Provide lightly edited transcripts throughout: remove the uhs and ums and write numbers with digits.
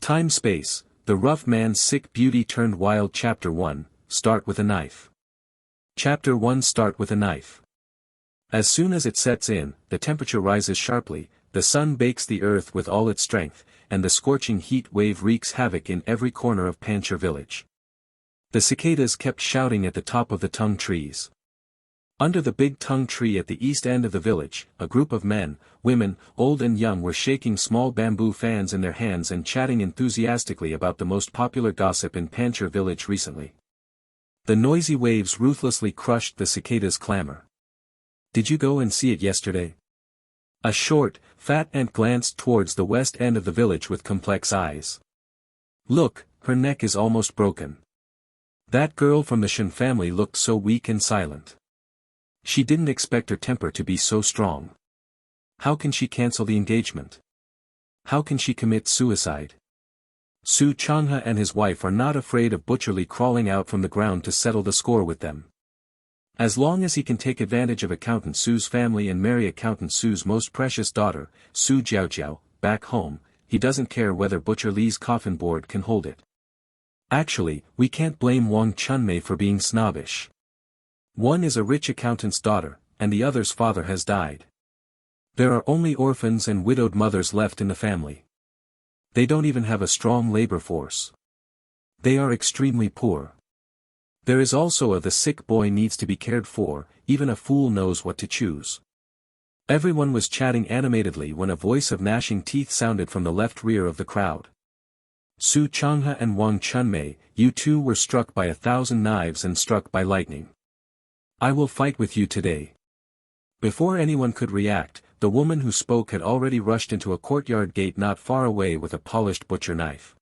Time-space, the rough man's sick beauty turned wild. Chapter 1, Start with a Knife. Chapter 1 Start with a Knife. As soon as it sets in, the temperature rises sharply, the sun bakes the earth with all its strength, and the scorching heat wave wreaks havoc in every corner of Panchir village. The cicadas kept shouting at the top of the tung trees. Under the big tung tree at the east end of the village, a group of men, women, old and young were shaking small bamboo fans in their hands and chatting enthusiastically about the most popular gossip in Panchir village recently. The noisy waves ruthlessly crushed the cicadas' clamor. "Did you go and see it yesterday?" A short, fat ant glanced towards the west end of the village with complex eyes. "Look, her neck is almost broken. That girl from the Shen family looked so weak and silent. She didn't expect her temper to be so strong. How can she cancel the engagement? How can she commit suicide?" Su Changhe and his wife are not afraid of Butcherly crawling out from the ground to settle the score with them. As long as he can take advantage of Accountant Su's family and marry Accountant Su's most precious daughter, Su Jiaojiao, back home, he doesn't care whether Butcher Li's coffin board can hold it. Actually, we can't blame Wang Chunmei for being snobbish. One is a rich accountant's daughter, and the other's father has died. There are only orphans and widowed mothers left in the family. They don't even have a strong labor force. They are extremely poor. There is also the sick boy needs to be cared for, even a fool knows what to choose. Everyone was chatting animatedly when a voice of gnashing teeth sounded from the left rear of the crowd. "Su Changhe and Wang Chunmei, you two were struck by 1,000 knives and struck by lightning. I will fight with you today." Before anyone could react, the woman who spoke had already rushed into a courtyard gate not far away with a polished butcher knife.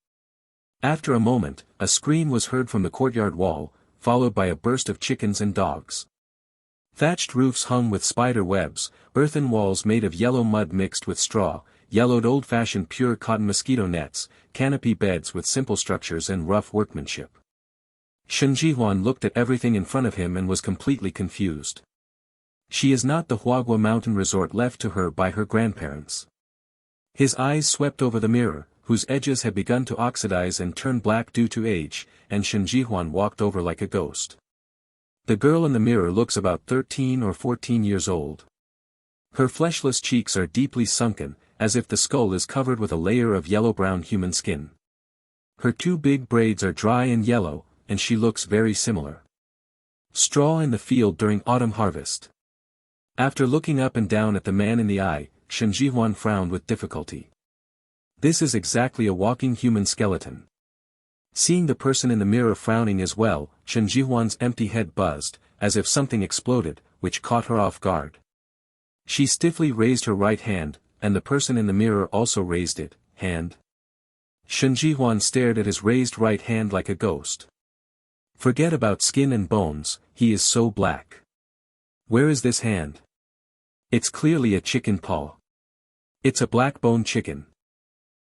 After a moment, a scream was heard from the courtyard wall, followed by a burst of chickens and dogs. Thatched roofs hung with spider webs, earthen walls made of yellow mud mixed with straw, yellowed old-fashioned pure cotton mosquito nets, canopy beds with simple structures and rough workmanship. Shen Jihuan looked at everything in front of him and was completely confused. She is not the Huagua mountain resort left to her by her grandparents. His eyes swept over the mirror, whose edges had begun to oxidize and turn black due to age, and Shen Jihuan walked over like a ghost. The girl in the mirror looks about 13 or 14 years old. Her fleshless cheeks are deeply sunken, as if the skull is covered with a layer of yellow-brown human skin. Her two big braids are dry and yellow, and she looks very similar. Straw in the field during autumn harvest. After looking up and down at the man in the eye, Shen Jihuan frowned with difficulty. This is exactly a walking human skeleton. Seeing the person in the mirror frowning as well, Shen Jihuan's empty head buzzed, as if something exploded, which caught her off guard. She stiffly raised her right hand, and the person in the mirror also raised it, hand. Shen Jihuan stared at his raised right hand like a ghost. Forget about skin and bones, he is so black. Where is this hand? It's clearly a chicken paw. It's a black-boned chicken.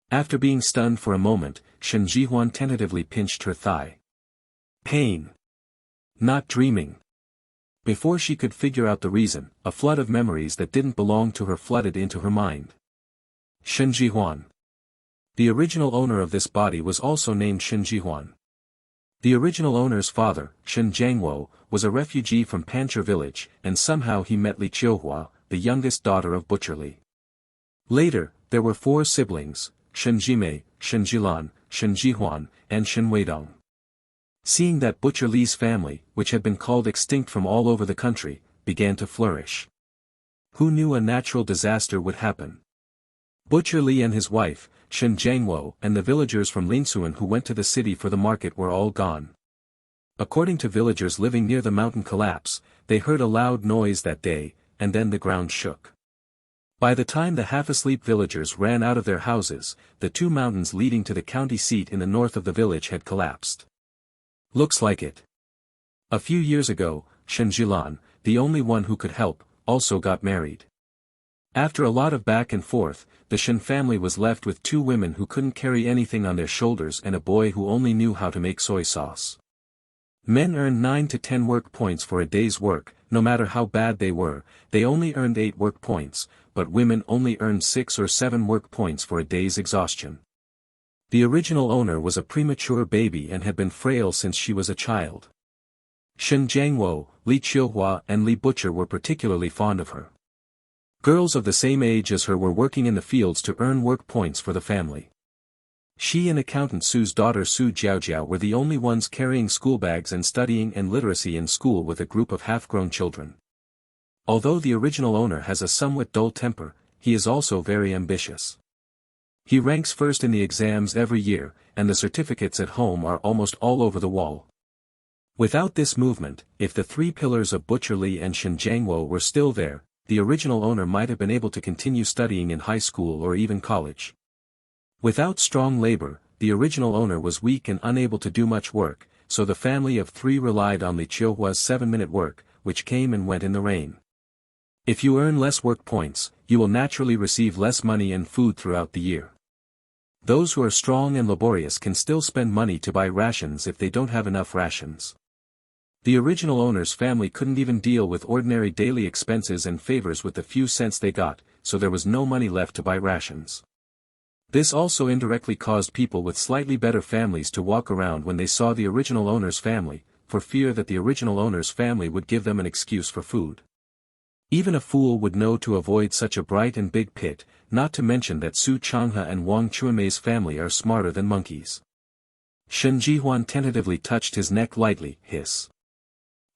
After being stunned for a moment, Shen Jihuan tentatively pinched her thigh. Pain. Not dreaming. Before she could figure out the reason, a flood of memories that didn't belong to her flooded into her mind. Shen Jihuan. The original owner of this body was also named Shen Jihuan. The original owner's father, Shen Jiangwo, was a refugee from Panchir village, and somehow he met Li Qiuhua, the youngest daughter of Butcher Li. Later, there were 4 siblings, Shen Jimei, Shen Jilan, Shen Jihuan, and Shen Weidong. Seeing that Butcher Li's family, which had been called extinct from all over the country, began to flourish. Who knew a natural disaster would happen? Butcher Li and his wife, Shen Jiangwo, and the villagers from Linsuan who went to the city for the market were all gone. According to villagers living near the mountain collapse, they heard a loud noise that day, and then the ground shook. By the time the half-asleep villagers ran out of their houses, the 2 mountains leading to the county seat in the north of the village had collapsed. Looks like it. A few years ago, Shen Jilan, the only one who could help, also got married. After a lot of back and forth, the Shen family was left with 2 women who couldn't carry anything on their shoulders and a boy who only knew how to make soy sauce. Men earned 9 to 10 work points for a day's work, no matter how bad they were, they only earned 8 work points, but women only earned 6 or 7 work points for a day's exhaustion. The original owner was a premature baby and had been frail since she was a child. Shen Jiangwo, Li Qiuhua and Li Butcher were particularly fond of her. Girls of the same age as her were working in the fields to earn work points for the family. She and accountant Su's daughter Su Jiaojiao were the only ones carrying schoolbags and studying and literacy in school with a group of half-grown children. Although the original owner has a somewhat dull temper, he is also very ambitious. He ranks first in the exams every year, and the certificates at home are almost all over the wall. Without this movement, if the three pillars of Butcher Li and Shen Jiangwo were still there, the original owner might have been able to continue studying in high school or even college. Without strong labor, the original owner was weak and unable to do much work, so the family of three relied on Li Qiuhua's 7-minute work, which came and went in the rain. If you earn less work points, you will naturally receive less money and food throughout the year. Those who are strong and laborious can still spend money to buy rations if they don't have enough rations. The original owner's family couldn't even deal with ordinary daily expenses and favors with the few cents they got, so there was no money left to buy rations. This also indirectly caused people with slightly better families to walk around when they saw the original owner's family, for fear that the original owner's family would give them an excuse for food. Even a fool would know to avoid such a bright and big pit, not to mention that Su Changhe and Wang Chuanmei's family are smarter than monkeys. Shen Jihuan tentatively touched his neck lightly, hiss.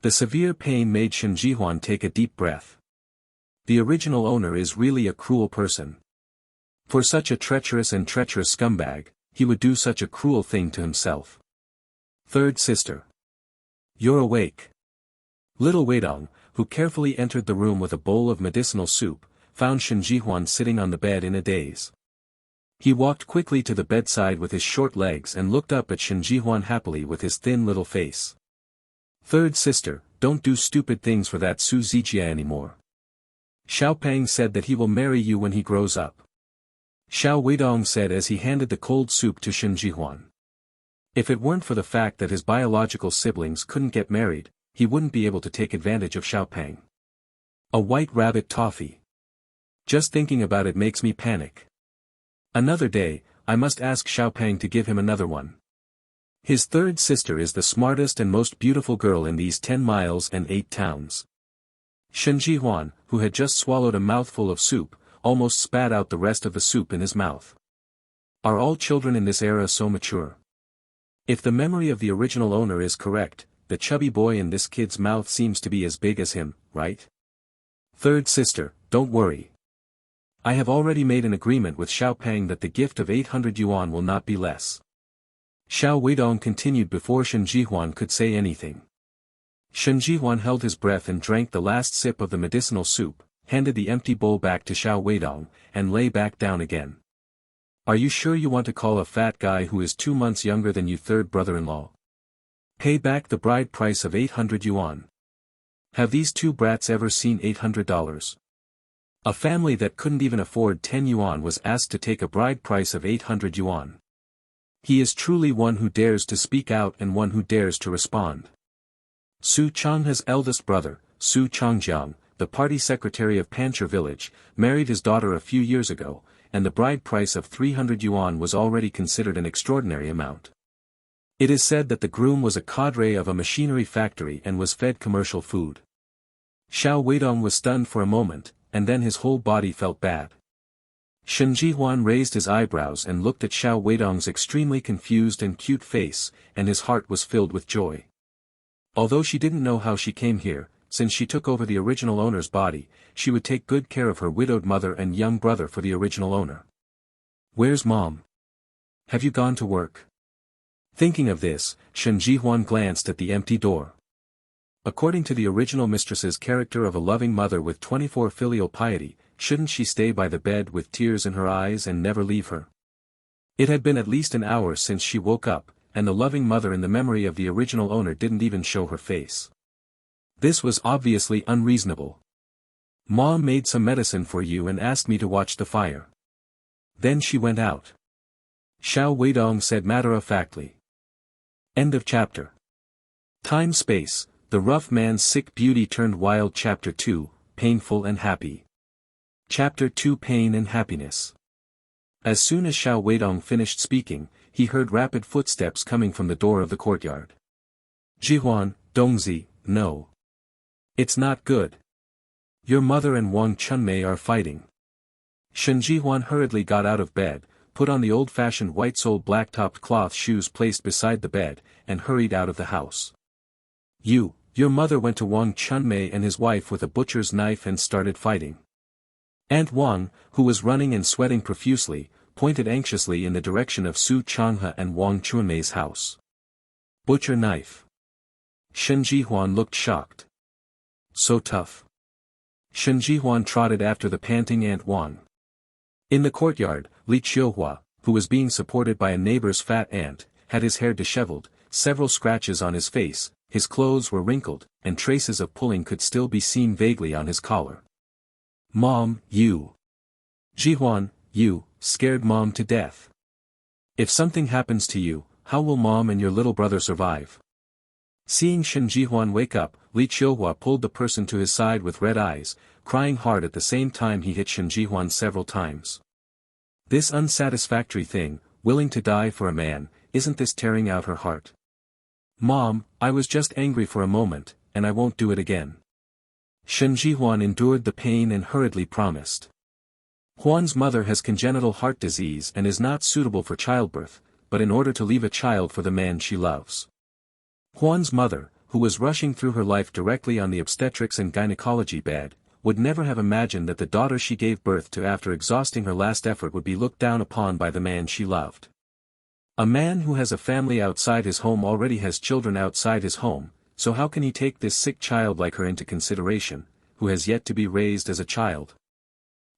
The severe pain made Shen Jihuan take a deep breath. The original owner is really a cruel person. For such a treacherous scumbag, he would do such a cruel thing to himself. Third sister. You're awake. Little Weidong, who carefully entered the room with a bowl of medicinal soup, found Shen Jihuan sitting on the bed in a daze. He walked quickly to the bedside with his short legs and looked up at Shen Jihuan happily with his thin little face. Third sister, don't do stupid things for that Su Zijia anymore. Xiaopeng said that he will marry you when he grows up. Xiao Weidong said as he handed the cold soup to Shen Jihuan. If it weren't for the fact that his biological siblings couldn't get married, he wouldn't be able to take advantage of Xiaopeng. A white rabbit toffee. Just thinking about it makes me panic. Another day, I must ask Xiaopeng to give him another one. His third sister is the smartest and most beautiful girl in these 10 miles and 8 towns. Shen Jihuan, who had just swallowed a mouthful of soup, almost spat out the rest of the soup in his mouth. Are all children in this era so mature? If the memory of the original owner is correct, the chubby boy in this kid's mouth seems to be as big as him, right? Third sister, don't worry. I have already made an agreement with Xiaopeng that the gift of 800 yuan will not be less. Xiao Weidong continued before Shen Jihuan could say anything. Shen Jihuan held his breath and drank the last sip of the medicinal soup, handed the empty bowl back to Xiao Weidong, and lay back down again. Are you sure you want to call a fat guy who is 2 months younger than you third brother-in-law? Pay back the bride price of 800 yuan. Have these two brats ever seen $800? A family that couldn't even afford 10 yuan was asked to take a bride price of 800 yuan. He is truly one who dares to speak out and one who dares to respond. Su Changhe's eldest brother, Su Changjiang, the party secretary of Pancher village, married his daughter a few years ago, and the bride price of 300 yuan was already considered an extraordinary amount. It is said that the groom was a cadre of a machinery factory and was fed commercial food. Xiao Weidong was stunned for a moment, and then his whole body felt bad. Shen Jihuan raised his eyebrows and looked at Xiao Weidong's extremely confused and cute face, and his heart was filled with joy. Although she didn't know how she came here, since she took over the original owner's body, she would take good care of her widowed mother and young brother for the original owner. Where's Mom? Have you gone to work? Thinking of this, Shen Jihuan glanced at the empty door. According to the original mistress's character of a loving mother with 24 filial piety, shouldn't she stay by the bed with tears in her eyes and never leave her? It had been at least an hour since she woke up, and the loving mother in the memory of the original owner didn't even show her face. This was obviously unreasonable. Mom made some medicine for you and asked me to watch the fire. Then she went out. Xiao Weidong said matter-of-factly. End of chapter. Time-space. The rough man's sick beauty turned wild. Chapter 2, Painful and Happy. Chapter 2, Pain and Happiness. As soon as Xiao Weidong finished speaking, he heard rapid footsteps coming from the door of the courtyard. Jihuan, Dongzi, no. It's not good. Your mother and Wang Chunmei are fighting. Shen Jihuan hurriedly got out of bed, put on the old-fashioned white-soled black-topped cloth shoes placed beside the bed, and hurried out of the house. Your mother went to Wang Chunmei and his wife with a butcher's knife and started fighting. Aunt Wang, who was running and sweating profusely, pointed anxiously in the direction of Su Changhe and Wang Chunmei's house. Butcher knife. Shen Jihuan looked shocked. So tough. Shen Jihuan trotted after the panting Aunt Wang. In the courtyard, Li Qiuhua, who was being supported by a neighbor's fat aunt, had his hair disheveled, several scratches on his face, his clothes were wrinkled, and traces of pulling could still be seen vaguely on his collar. Mom, you. Jihuan, you, scared Mom to death. If something happens to you, how will Mom and your little brother survive? Seeing Shen Jihuan wake up, Li Qiuhua pulled the person to his side with red eyes, crying hard at the same time he hit Shen Jihuan several times. This unsatisfactory thing, willing to die for a man, isn't this tearing out her heart? Mom, I was just angry for a moment, and I won't do it again. Shen Jihuan endured the pain and hurriedly promised. Huan's mother has congenital heart disease and is not suitable for childbirth, but in order to leave a child for the man she loves. Huan's mother, who was rushing through her life directly on the obstetrics and gynecology bed, would never have imagined that the daughter she gave birth to after exhausting her last effort would be looked down upon by the man she loved. A man who has a family outside his home already has children outside his home, so how can he take this sick child like her into consideration, who has yet to be raised as a child?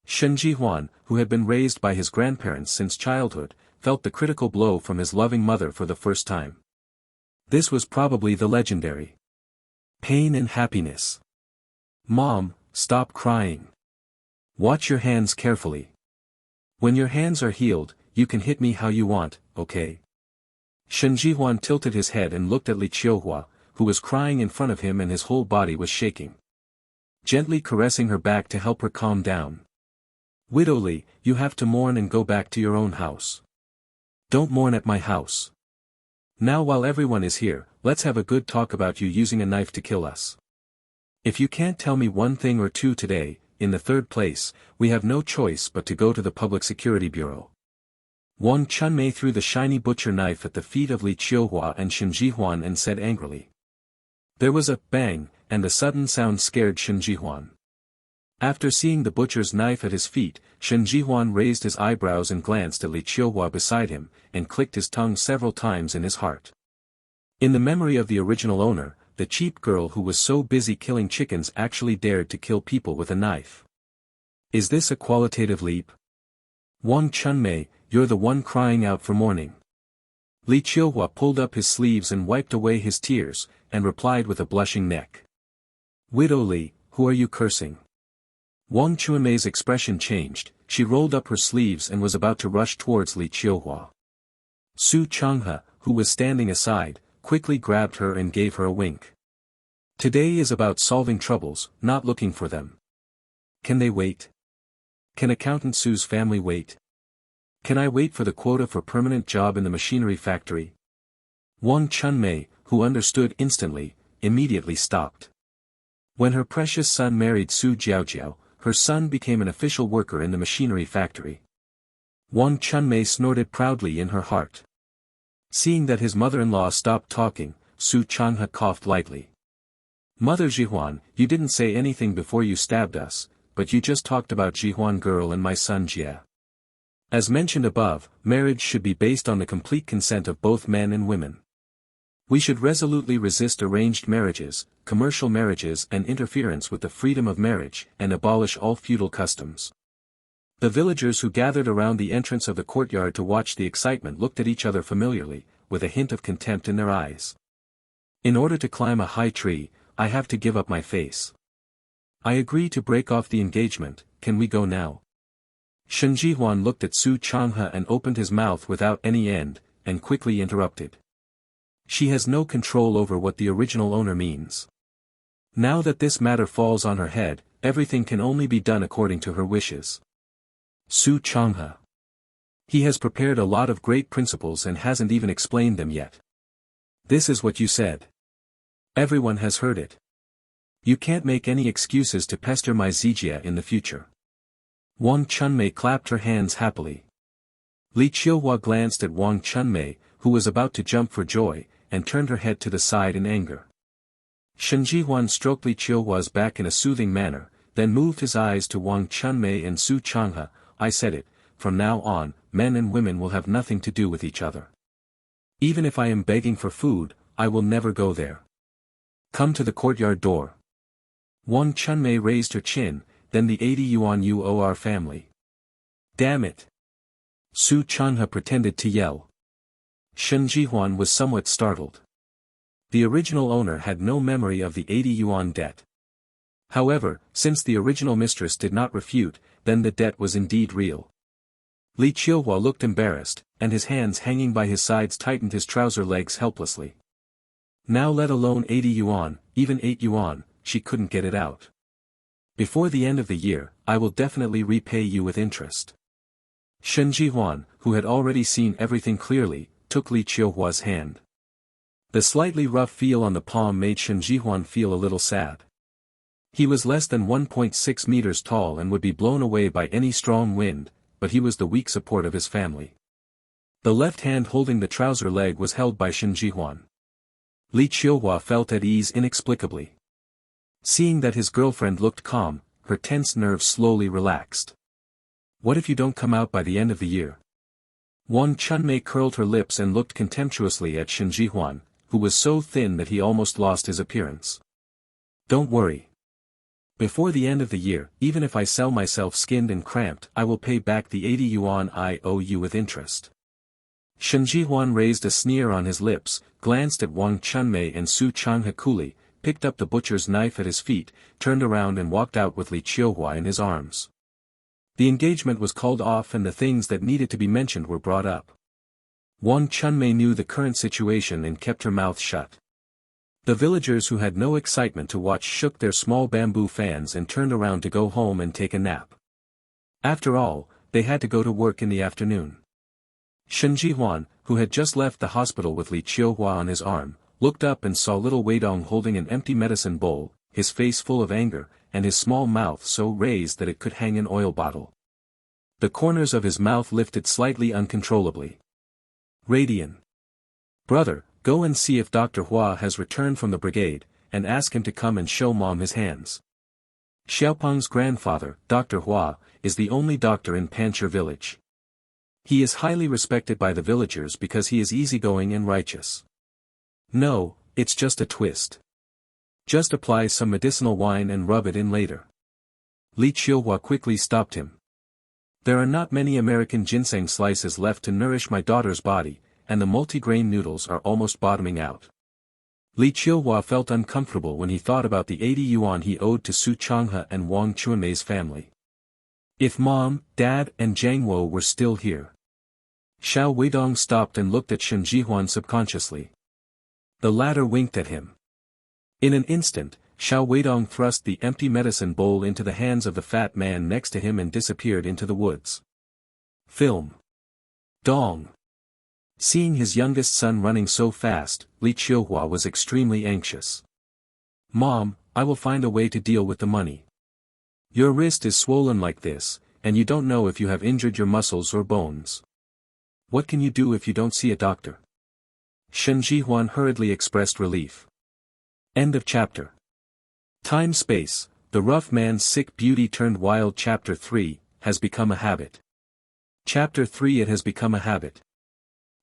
Shen Jihuan, who had been raised by his grandparents since childhood, felt the critical blow from his loving mother for the first time. This was probably the legendary pain and happiness. Mom, stop crying. Watch your hands carefully. When your hands are healed, you can hit me how you want, okay? Shen Jihuan tilted his head and looked at Li Qiuhua, who was crying in front of him and his whole body was shaking. Gently caressing her back to help her calm down. Widow Li, you have to mourn and go back to your own house. Don't mourn at my house. Now while everyone is here, let's have a good talk about you using a knife to kill us. If you can't tell me one thing or two today, in the third place, we have no choice but to go to the Public Security Bureau. Wang Chunmei threw the shiny butcher knife at the feet of Li Qiuhua and Shen Jihuan and said angrily. There was a bang, and the sudden sound scared Shen Jihuan. After seeing the butcher's knife at his feet, Shen Jihuan raised his eyebrows and glanced at Li Qiuhua beside him, and clicked his tongue several times in his heart. In the memory of the original owner, the cheap girl who was so busy killing chickens actually dared to kill people with a knife. Is this a qualitative leap? Wang Chunmei, you're the one crying out for mourning. Li Qiuhua pulled up his sleeves and wiped away his tears, and replied with a blushing neck. Widow Li, who are you cursing? Wang Chunmei's expression changed, she rolled up her sleeves and was about to rush towards Li Qiuhua. Su Changhe, who was standing aside, quickly grabbed her and gave her a wink. Today is about solving troubles, not looking for them. Can they wait? Can Accountant Su's family wait? Can I wait for the quota for permanent job in the machinery factory? Wang Chunmei, who understood instantly, immediately stopped. When her precious son married Su Jiaojiao, her son became an official worker in the machinery factory. Wang Chunmei snorted proudly in her heart. Seeing that his mother-in-law stopped talking, Su Changhe coughed lightly. Mother Jihuan, you didn't say anything before you stabbed us, but you just talked about Jihuan girl and my son Jia. As mentioned above, marriage should be based on the complete consent of both men and women. We should resolutely resist arranged marriages, commercial marriages and interference with the freedom of marriage, and abolish all feudal customs. The villagers who gathered around the entrance of the courtyard to watch the excitement looked at each other familiarly, with a hint of contempt in their eyes. In order to climb a high tree, I have to give up my face. I agree to break off the engagement, can we go now? Shen Jihuan looked at Su Changhe and opened his mouth without any end, and quickly interrupted. She has no control over what the original owner means. Now that this matter falls on her head, everything can only be done according to her wishes. Su Changhe. He has prepared a lot of great principles and hasn't even explained them yet. This is what you said. Everyone has heard it. You can't make any excuses to pester my Zijia in the future. Wang Chunmei clapped her hands happily. Li Qiuhua glanced at Wang Chunmei, who was about to jump for joy, and turned her head to the side in anger. Shen Jihuan stroked Li Qiuhua's back in a soothing manner, then moved his eyes to Wang Chunmei and Su Changhe. I said it, from now on, men and women will have nothing to do with each other. Even if I am begging for food, I will never go there. Come to the courtyard door. Wang Chunmei raised her chin, then the 80 yuan you owe our family. Damn it! Su Changhe pretended to yell. Shen Jihuan was somewhat startled. The original owner had no memory of the 80 yuan debt. However, since the original mistress did not refute, then the debt was indeed real. Li Qiuhua looked embarrassed, and his hands hanging by his sides tightened his trouser legs helplessly. Now let alone 80 yuan, even 8 yuan, she couldn't get it out. Before the end of the year, I will definitely repay you with interest. Shen Jihuan, who had already seen everything clearly, took Li Qiuhua's hand. The slightly rough feel on the palm made Shen Jihuan feel a little sad. He was less than 1.6 meters tall and would be blown away by any strong wind, but he was the weak support of his family. The left hand holding the trouser leg was held by Shen Jihuan. Li Qiuhua felt at ease inexplicably. Seeing that his girlfriend looked calm, her tense nerves slowly relaxed. What if you don't come out by the end of the year? Wang Chunmei curled her lips and looked contemptuously at Shen Jihuan, who was so thin that he almost lost his appearance. Don't worry. Before the end of the year, even if I sell myself skinned and cramped, I will pay back the 80 yuan I owe you with interest. Shen Jihuan raised a sneer on his lips, glanced at Wang Chunmei and Su Changhe coolly, picked up the butcher's knife at his feet, turned around and walked out with Li Qiuhua in his arms. The engagement was called off and the things that needed to be mentioned were brought up. Wang Chunmei knew the current situation and kept her mouth shut. The villagers who had no excitement to watch shook their small bamboo fans and turned around to go home and take a nap. After all, they had to go to work in the afternoon. Shen Jihuan, who had just left the hospital with Li Qiuhua on his arm, looked up and saw little Weidong holding an empty medicine bowl, his face full of anger, and his small mouth so raised that it could hang an oil bottle. The corners of his mouth lifted slightly uncontrollably. Radian. Brother, go and see if Dr. Hua has returned from the brigade, and ask him to come and show Mom his hands. Xiaopeng's grandfather, Dr. Hua, is the only doctor in Panchir village. He is highly respected by the villagers because he is easygoing and righteous. No, it's just a twist. Just apply some medicinal wine and rub it in later. Li Qiuhua quickly stopped him. There are not many American ginseng slices left to nourish my daughter's body, and the multigrain noodles are almost bottoming out. Li Qiuhua felt uncomfortable when he thought about the 80 yuan he owed to Su Changhe and Wang Chunmei's family. If Mom, Dad and Jiang Wo were still here. Xiao Weidong stopped and looked at Shen Jihuan subconsciously. The latter winked at him. In an instant, Xiao Weidong thrust the empty medicine bowl into the hands of the fat man next to him and disappeared into the woods. Film. Dong. Seeing his youngest son running so fast, Li Qiuhua was extremely anxious. Mom, I will find a way to deal with the money. Your wrist is swollen like this, and you don't know if you have injured your muscles or bones. What can you do if you don't see a doctor? Shen Jihuan hurriedly expressed relief. End of chapter. Time-space, the rough man's sick beauty turned wild. Chapter 3, has become a habit. Chapter 3 It has become a habit.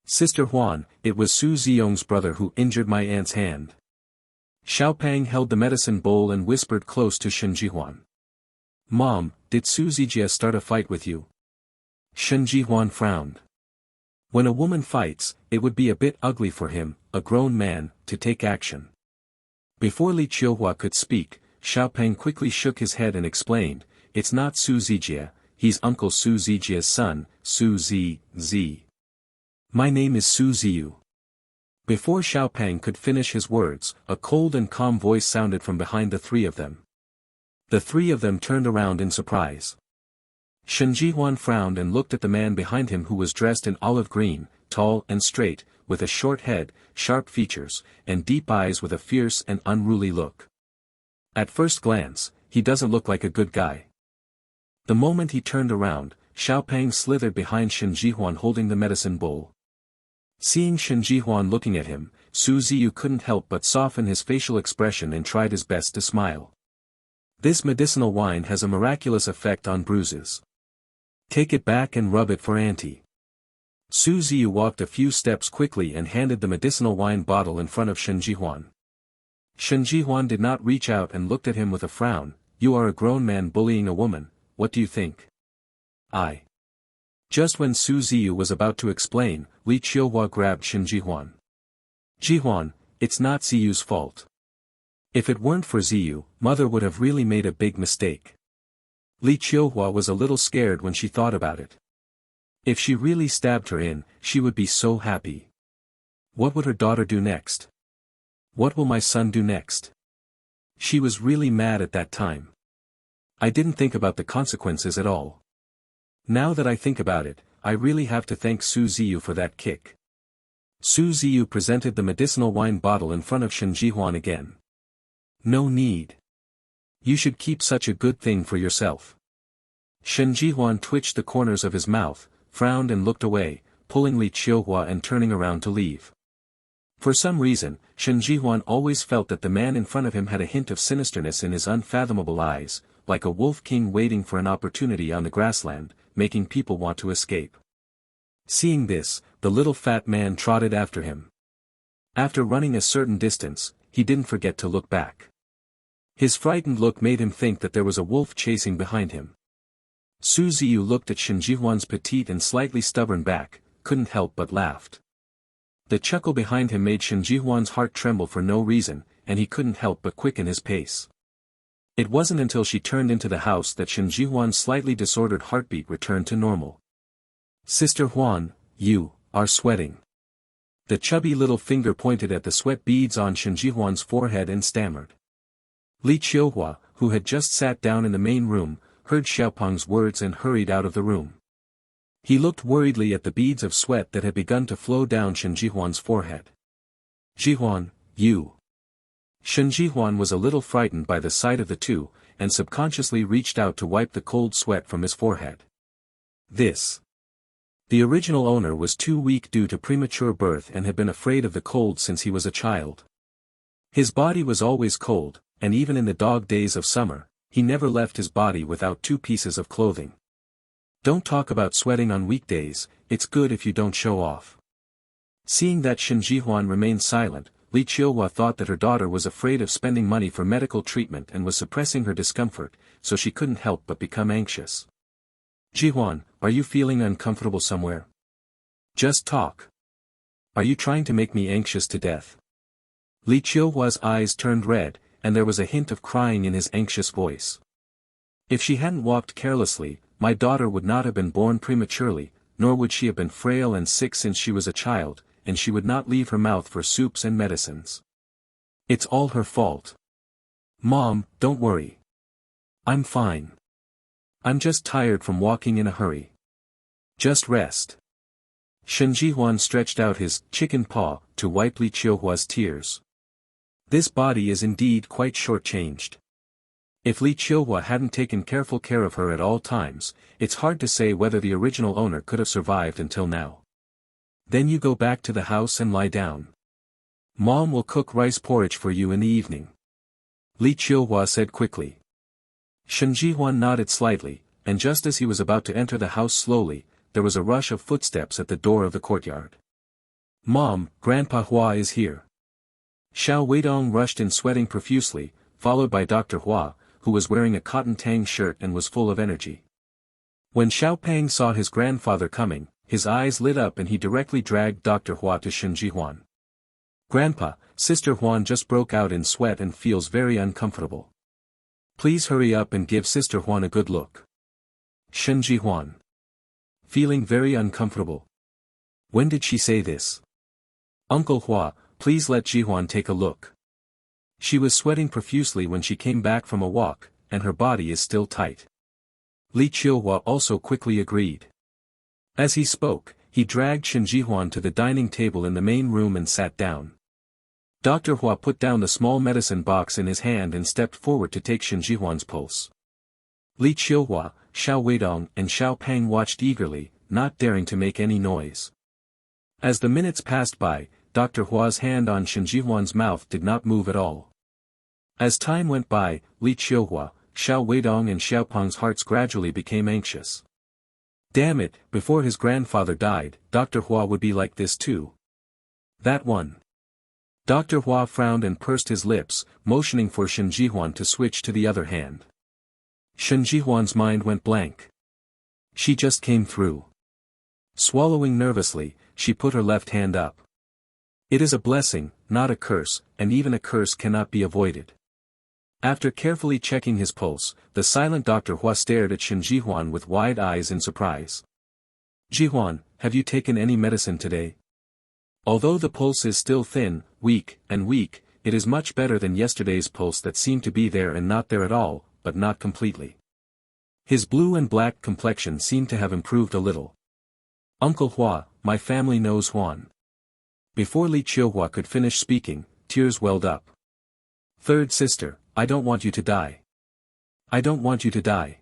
Sister Huan, it was Su Ziyong's brother who injured my aunt's hand. Xiaopeng held the medicine bowl and whispered close to Shen Jihuan. Mom, did Su Zijia start a fight with you? Shen Jihuan frowned. When a woman fights, it would be a bit ugly for him, a grown man, to take action. Before Li Qiuhua could speak, Xiaopeng quickly shook his head and explained, it's not Su Zijia, he's Uncle Su Zijia's son, Su Zi. My name is Su Ziyu. Before Xiaopeng could finish his words, a cold and calm voice sounded from behind the three of them. The three of them turned around in surprise. Shen Jihuan frowned and looked at the man behind him who was dressed in olive green, tall and straight, with a short head, sharp features, and deep eyes with a fierce and unruly look. At first glance, he doesn't look like a good guy. The moment he turned around, Xiaopeng slithered behind Shen Jihuan holding the medicine bowl. Seeing Shen Jihuan looking at him, Su Ziyu couldn't help but soften his facial expression and tried his best to smile. This medicinal wine has a miraculous effect on bruises. Take it back and rub it for auntie. Su Ziyu walked a few steps quickly and handed the medicinal wine bottle in front of Shen Jihuan. Shen Jihuan did not reach out and looked at him with a frown. You are a grown man bullying a woman, what do you think? I. Just when Su Ziyu was about to explain, Li Qiuhua grabbed Shen Jihuan. Jihuan, it's not Ziyu's fault. If it weren't for Ziyu, mother would have really made a big mistake. Li Qiuhua was a little scared when she thought about it. If she really stabbed her in, she would be so happy. What would her daughter do next? What will my son do next? She was really mad at that time. I didn't think about the consequences at all. Now that I think about it, I really have to thank Su Ziyu for that kick. Su Ziyu presented the medicinal wine bottle in front of Shen Jihuan again. No need. You should keep such a good thing for yourself. Shen Jihuan twitched the corners of his mouth, frowned and looked away, pulling Li Qiuhua and turning around to leave. For some reason, Shen Jihuan always felt that the man in front of him had a hint of sinisterness in his unfathomable eyes, like a wolf king waiting for an opportunity on the grassland, making people want to escape. Seeing this, the little fat man trotted after him. After running a certain distance, he didn't forget to look back. His frightened look made him think that there was a wolf chasing behind him. Su Ziyu looked at Shen Jihuan's petite and slightly stubborn back, couldn't help but laughed. The chuckle behind him made Shen Jihuan's heart tremble for no reason, and he couldn't help but quicken his pace. It wasn't until she turned into the house that Shen Jihuan's slightly disordered heartbeat returned to normal. Sister Huan, you are sweating. The chubby little finger pointed at the sweat beads on Shen Jihuan's forehead and stammered. Li Qiuhua, who had just sat down in the main room, heard Xiaopeng's words and hurried out of the room. He looked worriedly at the beads of sweat that had begun to flow down Shen Jihuan's forehead. Jihuan, you. Shen Jihuan was a little frightened by the sight of the two, and subconsciously reached out to wipe the cold sweat from his forehead. This. The original owner was too weak due to premature birth and had been afraid of the cold since he was a child. His body was always cold, and even in the dog days of summer, he never left his body without 2 pieces of clothing. Don't talk about sweating on weekdays, it's good if you don't show off. Seeing that Shen Jihuan remained silent, Li Qiuhua thought that her daughter was afraid of spending money for medical treatment and was suppressing her discomfort, so she couldn't help but become anxious. Jihuan, are you feeling uncomfortable somewhere? Just talk. Are you trying to make me anxious to death? Li Qiuhua's eyes turned red, and there was a hint of crying in his anxious voice. If she hadn't walked carelessly, my daughter would not have been born prematurely, nor would she have been frail and sick since she was a child, and she would not leave her mouth for soups and medicines. It's all her fault. Mom, don't worry. I'm fine. I'm just tired from walking in a hurry. Just rest. Shen Jihuan stretched out his chicken paw to wipe Li Qiuhua's tears. This body is indeed quite short-changed. If Li Qiuhua hadn't taken careful care of her at all times, it's hard to say whether the original owner could have survived until now. Then you go back to the house and lie down. Mom will cook rice porridge for you in the evening. Li Qiuhua said quickly. Shen Jihuan nodded slightly, and just as he was about to enter the house slowly, there was a rush of footsteps at the door of the courtyard. Mom, Grandpa Hua is here. Xiao Weidong rushed in sweating profusely, followed by Dr. Hua, who was wearing a cotton tang shirt and was full of energy. When Xiaopeng saw his grandfather coming, his eyes lit up and he directly dragged Dr. Hua to Shen Jihuan. Grandpa, Sister Huan just broke out in sweat and feels very uncomfortable. Please hurry up and give Sister Huan a good look. Shen Jihuan. Feeling very uncomfortable. When did she say this? Uncle Hua, please let Jihuan take a look. She was sweating profusely when she came back from a walk, and her body is still tight. Li Qiuhua also quickly agreed. As he spoke, he dragged Shen Jihuan to the dining table in the main room and sat down. Dr. Hua put down the small medicine box in his hand and stepped forward to take Shen Jihuan's pulse. Li Qiuhua, Xiao Weidong and Xiao Pang watched eagerly, not daring to make any noise. As the minutes passed by, Dr. Hua's hand on Shen Jihuan's mouth did not move at all. As time went by, Li Qiuhua, Xiao Weidong and Xiao Pang's hearts gradually became anxious. Damn it, before his grandfather died, Dr. Hua would be like this too. That one. Dr. Hua frowned and pursed his lips, motioning for Shen Jihuan to switch to the other hand. Shen Jihuan's mind went blank. She just came through. Swallowing nervously, she put her left hand up. It is a blessing, not a curse, and even a curse cannot be avoided. After carefully checking his pulse, the silent Dr. Hua stared at Shen Jihuan with wide eyes in surprise. Jihuan, have you taken any medicine today? Although the pulse is still thin, weak, it is much better than yesterday's pulse that seemed to be there and not there at all, but not completely. His blue and black complexion seemed to have improved a little. Uncle Hua, my family knows Huan. Before Li Qiuhua could finish speaking, tears welled up. Third sister, I don't want you to die. I don't want you to die.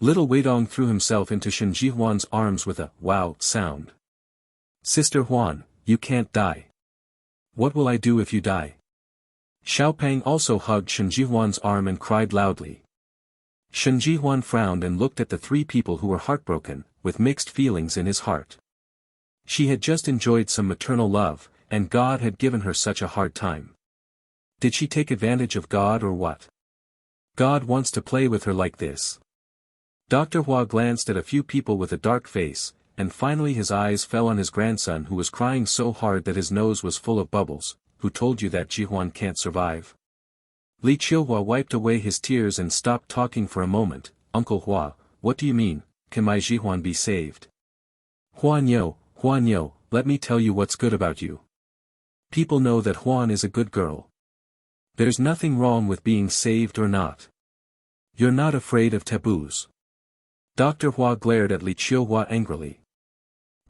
Little Weidong threw himself into Shen Jihuan's arms with a wow sound. Sister Huan, you can't die. What will I do if you die? Xiao Pang also hugged Shen Jihuan's arm and cried loudly. Shen Jihuan frowned and looked at the three people who were heartbroken, with mixed feelings in his heart. She had just enjoyed some maternal love, and God had given her such a hard time. Did she take advantage of God or what? God wants to play with her like this. Dr. Hua glanced at a few people with a dark face, and finally his eyes fell on his grandson who was crying so hard that his nose was full of bubbles. Who told you that Jihuan can't survive? Li Qiuhua wiped away his tears and stopped talking for a moment. Uncle Hua, what do you mean, can my Jihuan be saved? Huan Yo, let me tell you what's good about you. People know that Huan is a good girl. There's nothing wrong with being saved or not. You're not afraid of taboos. Dr. Hua glared at Li Qiuhua angrily.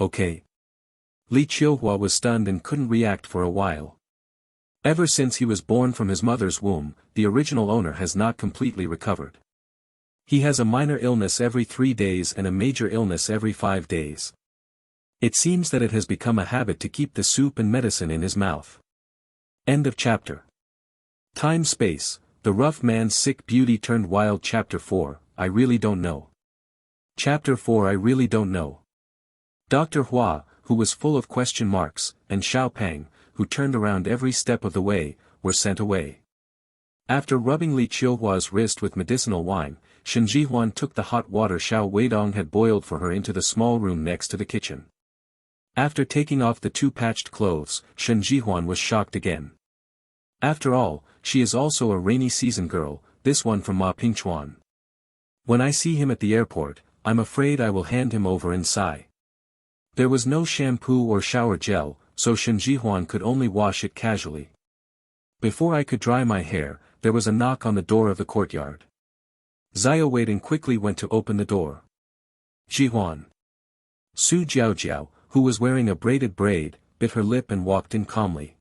Okay. Li Qiuhua was stunned and couldn't react for a while. Ever since he was born from his mother's womb, the original owner has not completely recovered. He has a minor illness every 3 days and a major illness every 5 days. It seems that it has become a habit to keep the soup and medicine in his mouth. End of chapter. Time Space, The Rough Man's Sick Beauty Turned Wild. Chapter 4, I Really Don't Know. Chapter 4, I Really Don't Know. Dr. Hua, who was full of question marks, and Xiao Pang, who turned around every step of the way, were sent away. After rubbing Li Qiuhua's wrist with medicinal wine, Shen Jihuan took the hot water Xiao Weidong had boiled for her into the small room next to the kitchen. After taking off the 2 patched clothes, Shen Jihuan was shocked again. After all, she is also a rainy season girl, this one from Ma Pingchuan. When I see him at the airport, I'm afraid I will hand him over and sigh. There was no shampoo or shower gel, so Shen Jihuan could only wash it casually. Before I could dry my hair, there was a knock on the door of the courtyard. Zhao Weidong quickly went to open the door. Jihuan. Su Jiaojiao, who was wearing a braided braid, bit her lip and walked in calmly.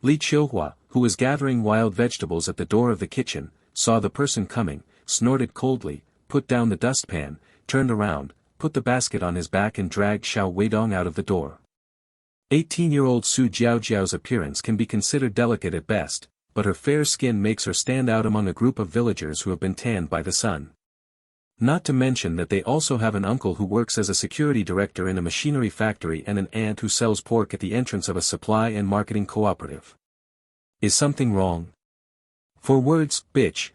Li Qiuhua, who was gathering wild vegetables at the door of the kitchen, saw the person coming, snorted coldly, put down the dustpan, turned around, put the basket on his back and dragged Xiao Weidong out of the door. 18-year-old Su Jiaojiao's appearance can be considered delicate at best, but her fair skin makes her stand out among a group of villagers who have been tanned by the sun. Not to mention that they also have an uncle who works as a security director in a machinery factory and an aunt who sells pork at the entrance of a supply and marketing cooperative. Is something wrong? 4 words, bitch,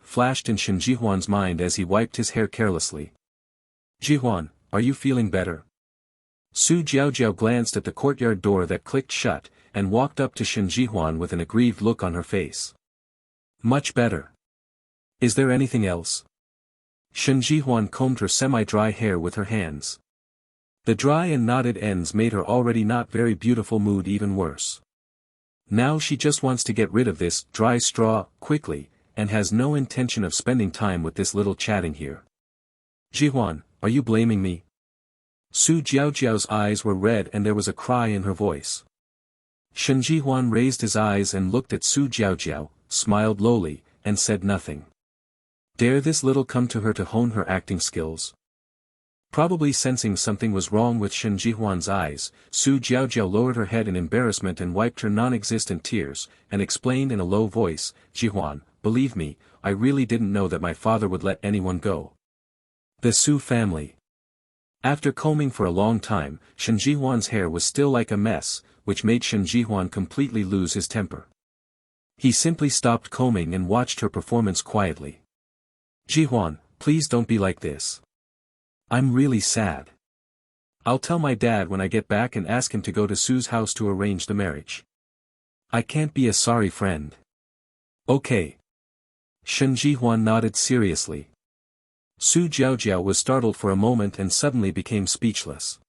flashed in Shen Jihuan's mind as he wiped his hair carelessly. Jihuan, are you feeling better? Su Jiaojiao glanced at the courtyard door that clicked shut, and walked up to Shen Jihuan with an aggrieved look on her face. Much better. Is there anything else? Shen Jihuan combed her semi-dry hair with her hands. The dry and knotted ends made her already not very beautiful mood even worse. Now she just wants to get rid of this dry straw, quickly, and has no intention of spending time with this little chatting here. Jihuan, are you blaming me? Su Jiaojiao's eyes were red and there was a cry in her voice. Shen Jihuan raised his eyes and looked at Su Jiaojiao, smiled lowly, and said nothing. Dare this little come to her to hone her acting skills? Probably sensing something was wrong with Shen Jihuan's eyes, Su Jiaojiao lowered her head in embarrassment and wiped her non-existent tears, and explained in a low voice, Jihuan, believe me, I really didn't know that my father would let anyone go. The Su family. After combing for a long time, Shen Jihuan's hair was still like a mess, which made Shen Jihuan completely lose his temper. He simply stopped combing and watched her performance quietly. Jihuan, please don't be like this. I'm really sad. I'll tell my dad when I get back and ask him to go to Su's house to arrange the marriage. I can't be a sorry friend. Okay. Shen Jihuan nodded seriously. Su Jiaojiao was startled for a moment and suddenly became speechless.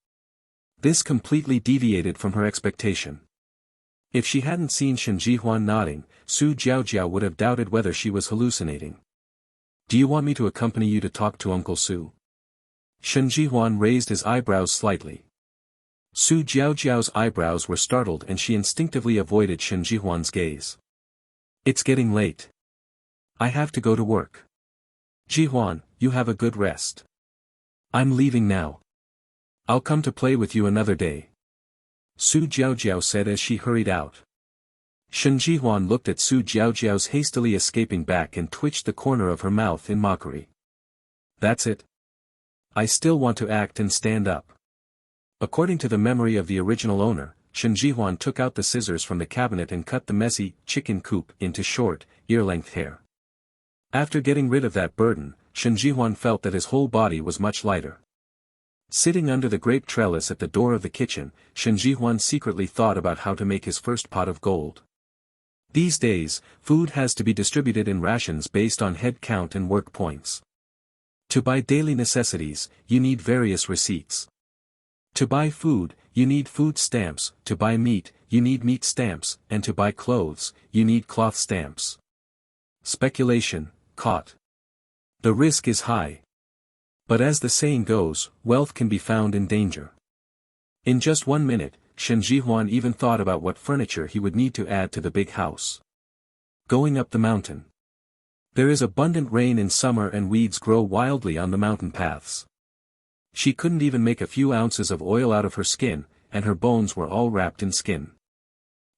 This completely deviated from her expectation. If she hadn't seen Shen Jihuan nodding, Su Jiaojiao would have doubted whether she was hallucinating. Do you want me to accompany you to talk to Uncle Su? Shen Jihuan raised his eyebrows slightly. Su Jiaojiao's eyebrows were startled and she instinctively avoided Shen Jihuan's gaze. It's getting late. I have to go to work. Jihuan, you have a good rest. I'm leaving now. I'll come to play with you another day. Su Jiaojiao said as she hurried out. Shen Jihuan looked at Su Jiaojiao's hastily escaping back and twitched the corner of her mouth in mockery. That's it. I still want to act and stand up. According to the memory of the original owner, Shen Jihuan took out the scissors from the cabinet and cut the messy chicken coop into short, ear-length hair. After getting rid of that burden, Shen Jihuan felt that his whole body was much lighter. Sitting under the grape trellis at the door of the kitchen, Shen Jihuan secretly thought about how to make his first pot of gold. These days, food has to be distributed in rations based on head count and work points. To buy daily necessities, you need various receipts. To buy food, you need food stamps, to buy meat, you need meat stamps, and to buy clothes, you need cloth stamps. Speculation, caught. The risk is high. But as the saying goes, wealth can be found in danger. In just 1 minute, Shen Jihuan even thought about what furniture he would need to add to the big house. Going up the mountain. There is abundant rain in summer and weeds grow wildly on the mountain paths. She couldn't even make a few ounces of oil out of her skin, and her bones were all wrapped in skin.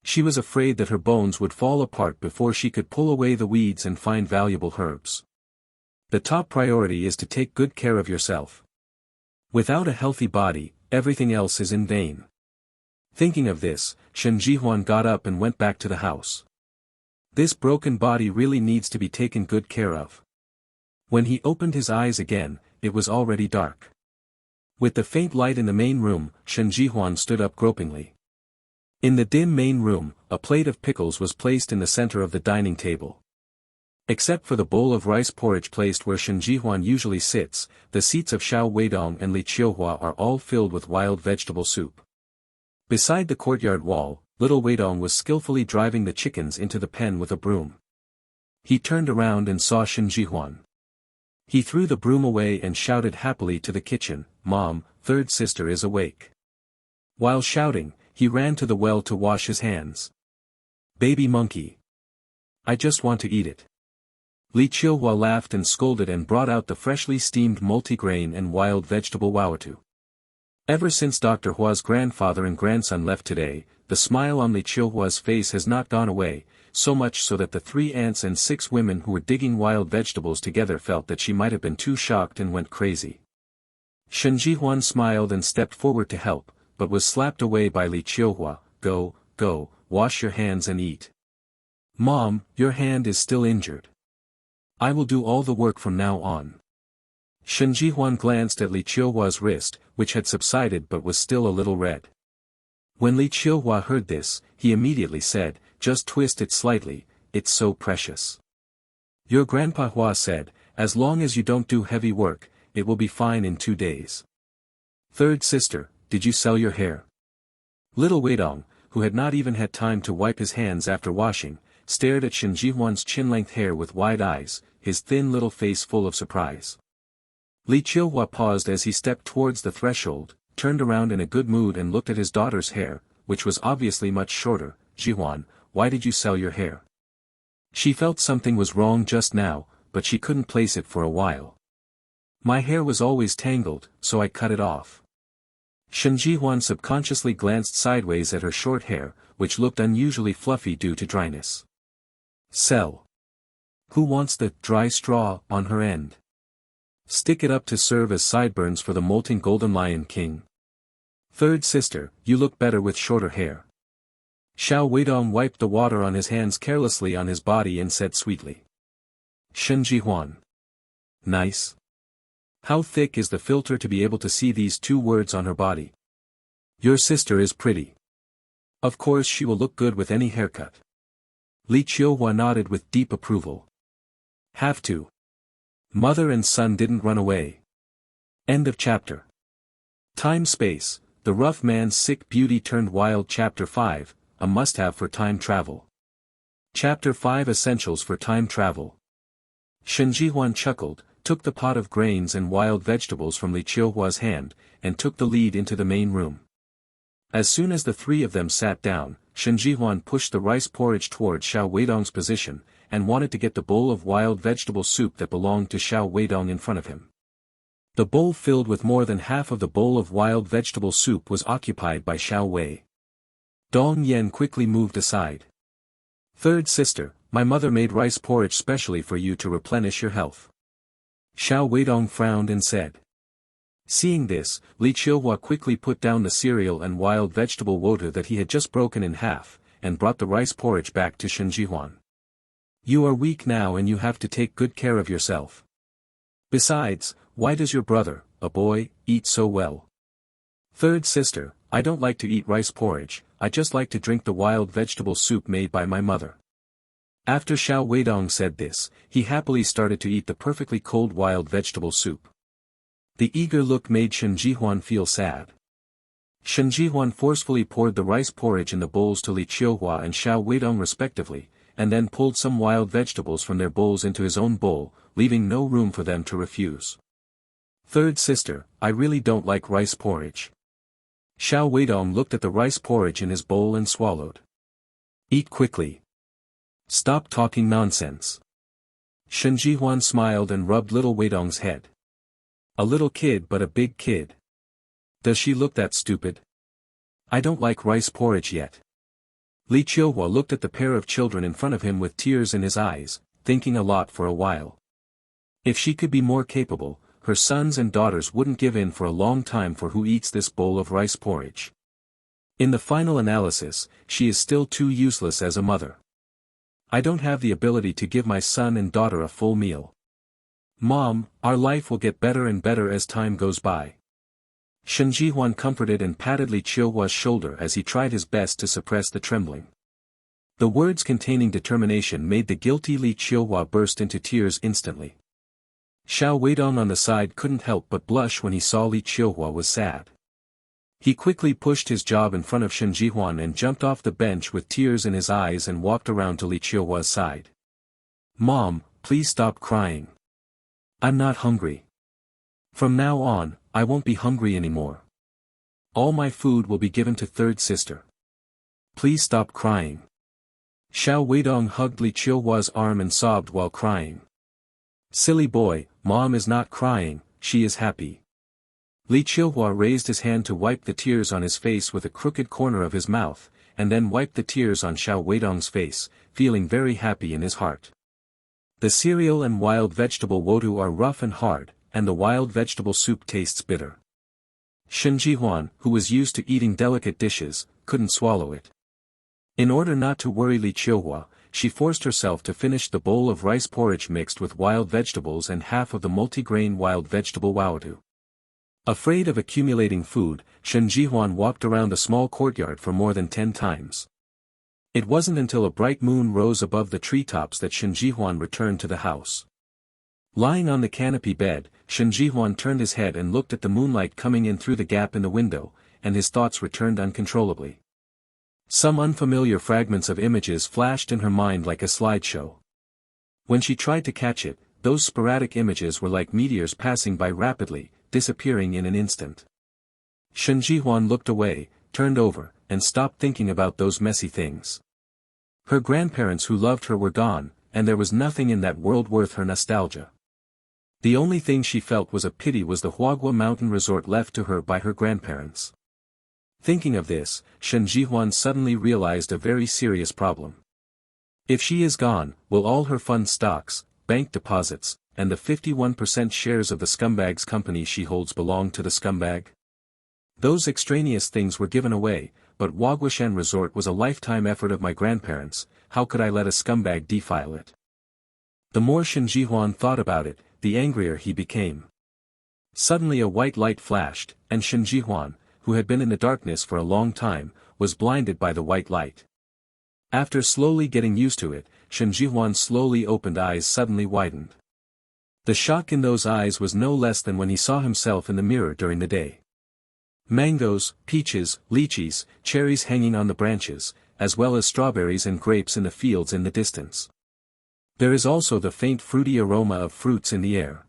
She was afraid that her bones would fall apart before she could pull away the weeds and find valuable herbs. The top priority is to take good care of yourself. Without a healthy body, everything else is in vain. Thinking of this, Shen Jihuan got up and went back to the house. This broken body really needs to be taken good care of. When he opened his eyes again, it was already dark. With the faint light in the main room, Shen Jihuan stood up gropingly. In the dim main room, a plate of pickles was placed in the center of the dining table. Except for the bowl of rice porridge placed where Shen Jihuan usually sits, the seats of Xiao Weidong and Li Qiuhua are all filled with wild vegetable soup. Beside the courtyard wall, little Weidong was skillfully driving the chickens into the pen with a broom. He turned around and saw Shen Jihuan. He threw the broom away and shouted happily to the kitchen, "Mom, third sister is awake." While shouting, he ran to the well to wash his hands. "Baby monkey. I just want to eat it." Li Qiuhua laughed and scolded and brought out the freshly steamed multigrain and wild vegetable wawatu. Ever since Dr. Hua's grandfather and grandson left today, the smile on Li Qiuhua's face has not gone away, so much so that the 3 aunts and 6 women who were digging wild vegetables together felt that she might have been too shocked and went crazy. Shen Jihuan smiled and stepped forward to help, but was slapped away by Li Qiuhua. Go, wash your hands and eat." "Mom, your hand is still injured. I will do all the work from now on." Shen Jihuan glanced at Li Qiuhua's wrist, which had subsided but was still a little red. When Li Qiuhua heard this, he immediately said, "Just twist it slightly, it's so precious. Your grandpa Hua said, as long as you don't do heavy work, it will be fine in 2 days." "Third sister, did you sell your hair?" Little Weidong, who had not even had time to wipe his hands after washing, stared at Shen Jihuan's chin-length hair with wide eyes, his thin little face full of surprise. Li Qiuhua paused as he stepped towards the threshold, turned around in a good mood and looked at his daughter's hair, which was obviously much shorter. "Jihuan, why did you sell your hair?" She felt something was wrong just now, but she couldn't place it for a while. "My hair was always tangled, so I cut it off." Shen Jihuan subconsciously glanced sideways at her short hair, which looked unusually fluffy due to dryness. "Sell. Who wants the dry straw on her end? Stick it up to serve as sideburns for the molting golden lion king. Third sister, you look better with shorter hair." Xiao Weidong wiped the water on his hands carelessly on his body and said sweetly. "Shen Jihuan. Nice. How thick is the filter to be able to see these two words on her body? Your sister is pretty. Of course she will look good with any haircut." Li Qiuhua nodded with deep approval. "Have to. Mother and son didn't run away." End of chapter. Time-space, The Rough Man's Sick Beauty Turned Wild. Chapter 5, a must-have for time travel. Chapter 5, Essentials for Time Travel. Shen Jihuan chuckled, took the pot of grains and wild vegetables from Li Qiuhua's hand, and took the lead into the main room. As soon as the three of them sat down, Shen Jihuan pushed the rice porridge toward Xiao Weidong's position, and wanted to get the bowl of wild vegetable soup that belonged to Xiao Weidong in front of him. The bowl filled with more than half of the bowl of wild vegetable soup was occupied by Xiao Wei. Dong Yen quickly moved aside. "Third sister, my mother made rice porridge specially for you to replenish your health." Xiao Weidong frowned and said. Seeing this, Li Qiuhua quickly put down the cereal and wild vegetable water that he had just broken in half, and brought the rice porridge back to Shen Jihuan. "You are weak now and you have to take good care of yourself. Besides, why does your brother, a boy, eat so well? Third sister, I don't like to eat rice porridge, I just like to drink the wild vegetable soup made by my mother." After Xiao Weidong said this, he happily started to eat the perfectly cold wild vegetable soup. The eager look made Shen Jihuan feel sad. Shen Jihuan forcefully poured the rice porridge in the bowls to Li Qiuhua and Xiao Weidong respectively, and then pulled some wild vegetables from their bowls into his own bowl, leaving no room for them to refuse. "Third sister, I really don't like rice porridge." Xiao Weidong looked at the rice porridge in his bowl and swallowed. "Eat quickly. Stop talking nonsense." Shen Jihuan smiled and rubbed little Weidong's head. "A little kid but a big kid. Does she look that stupid? I don't like rice porridge yet." Li Qiuhua looked at the pair of children in front of him with tears in his eyes, thinking a lot for a while. If she could be more capable, her sons and daughters wouldn't give in for a long time for who eats this bowl of rice porridge. In the final analysis, she is still too useless as a mother. I don't have the ability to give my son and daughter a full meal. Mom, our life will get better and better as time goes by. Shen Jihuan comforted and patted Li Qiuhua's shoulder as he tried his best to suppress the trembling. The words containing determination made the guilty Li Qiuhua burst into tears instantly. Xiao Weidong on the side couldn't help but blush when he saw Li Qiuhua was sad. He quickly pushed his job in front of Shen Jihuan and jumped off the bench with tears in his eyes and walked around to Li Qiuhua's side. "Mom, please stop crying. I'm not hungry. From now on, I won't be hungry anymore. All my food will be given to third sister. Please stop crying." Xiao Weidong hugged Li Qiuhua's arm and sobbed while crying. "Silly boy, Mom is not crying, she is happy." Li Qiuhua raised his hand to wipe the tears on his face with a crooked corner of his mouth, and then wiped the tears on Xiao Weidong's face, feeling very happy in his heart. The cereal and wild vegetable wodu are rough and hard, and the wild vegetable soup tastes bitter. Shen Jihuan, who was used to eating delicate dishes, couldn't swallow it. In order not to worry Li Qiuhua, she forced herself to finish the bowl of rice porridge mixed with wild vegetables and half of the multigrain wild vegetable wadu. Afraid of accumulating food, Shen Jihuan walked around the small courtyard for more than 10 times. It wasn't until a bright moon rose above the treetops that Shen Jihuan returned to the house. Lying on the canopy bed, Shen Jihuan turned his head and looked at the moonlight coming in through the gap in the window, and his thoughts returned uncontrollably. Some unfamiliar fragments of images flashed in her mind like a slideshow. When she tried to catch it, those sporadic images were like meteors passing by rapidly, disappearing in an instant. Shen Jihuan looked away, turned over, and stopped thinking about those messy things. Her grandparents who loved her were gone, and there was nothing in that world worth her nostalgia. The only thing she felt was a pity was the Huagua Mountain Resort left to her by her grandparents. Thinking of this, Shen Jihuan suddenly realized a very serious problem. If she is gone, will all her fund stocks, bank deposits, and the 51% shares of the scumbag's company she holds belong to the scumbag? Those extraneous things were given away, but Huaguashan Resort was a lifetime effort of my grandparents. How could I let a scumbag defile it? The more Shen Jihuan thought about it, the angrier he became. Suddenly a white light flashed, and Shen Jihuan, who had been in the darkness for a long time, was blinded by the white light. After slowly getting used to it, Shen Jihuan's slowly opened eyes suddenly widened. The shock in those eyes was no less than when he saw himself in the mirror during the day. Mangoes, peaches, lychees, cherries hanging on the branches, as well as strawberries and grapes in the fields in the distance. There is also the faint fruity aroma of fruits in the air.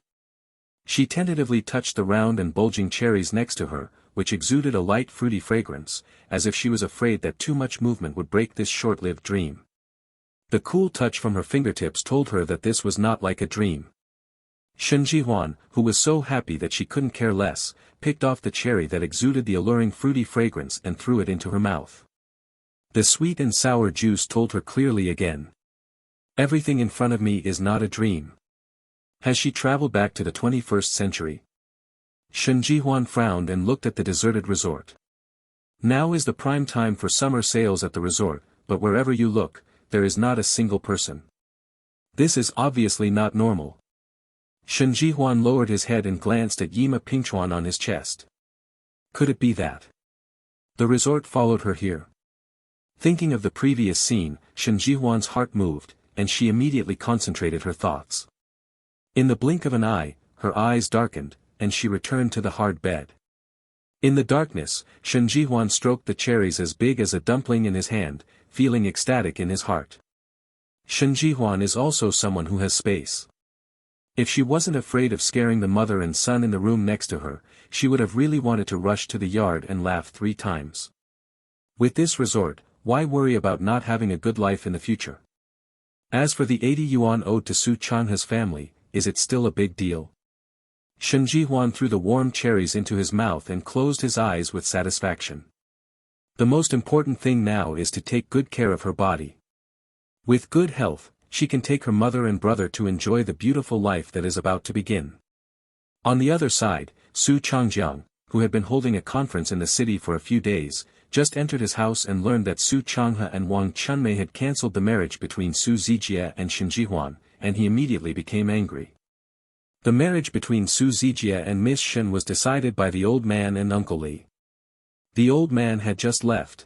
She tentatively touched the round and bulging cherries next to her, which exuded a light fruity fragrance, as if she was afraid that too much movement would break this short-lived dream. The cool touch from her fingertips told her that this was not like a dream. Shen Jihuan, who was so happy that she couldn't care less, picked off the cherry that exuded the alluring fruity fragrance and threw it into her mouth. The sweet and sour juice told her clearly again. Everything in front of me is not a dream. Has she traveled back to the 21st century? Shen Jihuan frowned and looked at the deserted resort. Now is the prime time for summer sales at the resort, but wherever you look, there is not a single person. This is obviously not normal. Shen Jihuan lowered his head and glanced at Yima Pingchuan on his chest. Could it be that the resort followed her here? Thinking of the previous scene, Shen Jihuan's heart moved, and she immediately concentrated her thoughts. In the blink of an eye, her eyes darkened, and she returned to the hard bed. In the darkness, Shen Jihuan stroked the cherries as big as a dumpling in his hand, feeling ecstatic in his heart. Shen Jihuan is also someone who has space. If she wasn't afraid of scaring the mother and son in the room next to her, she would have really wanted to rush to the yard and laugh 3 times. With this resort, why worry about not having a good life in the future? As for the 80 yuan owed to Su Changhe's family, is it still a big deal? Shen Jihuan threw the warm cherries into his mouth and closed his eyes with satisfaction. The most important thing now is to take good care of her body. With good health, she can take her mother and brother to enjoy the beautiful life that is about to begin. On the other side, Su Changjiang, who had been holding a conference in the city for a few days, just entered his house and learned that Su Changhe and Wang Chunmei had cancelled the marriage between Su Zijie and Shen Jihuan, and he immediately became angry. The marriage between Su Zijie and Miss Shen was decided by the old man and Uncle Li. The old man had just left.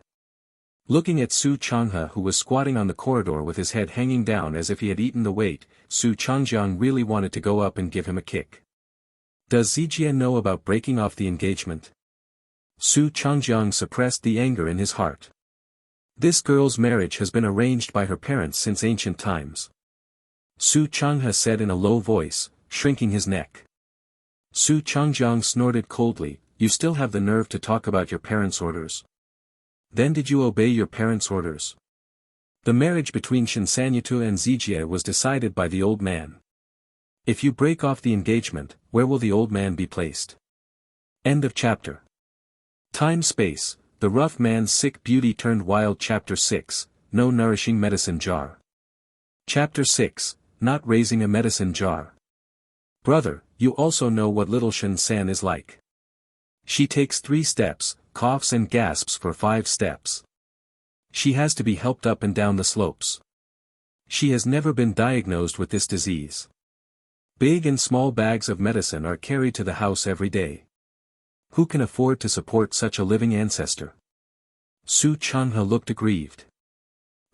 Looking at Su Changhe who was squatting on the corridor with his head hanging down as if he had eaten the weight, Su Changjiang really wanted to go up and give him a kick. Does Zijie know about breaking off the engagement? Su Changjiang suppressed the anger in his heart. This girl's marriage has been arranged by her parents since ancient times. Su Changhe said in a low voice, shrinking his neck. Su Changjiang snorted coldly, you still have the nerve to talk about your parents' orders? Then did you obey your parents' orders? The marriage between Shinsanyatu and Zijie was decided by the old man. If you break off the engagement, where will the old man be placed? End of chapter. Time-space, the rough man's sick beauty turned wild. Chapter 6, no nourishing medicine jar. Chapter 6, not raising a medicine jar. Brother, you also know what little Shen-san is like. She takes 3 steps, coughs and gasps for 5 steps. She has to be helped up and down the slopes. She has never been diagnosed with this disease. Big and small bags of medicine are carried to the house every day. Who can afford to support such a living ancestor? Su Changhe looked aggrieved.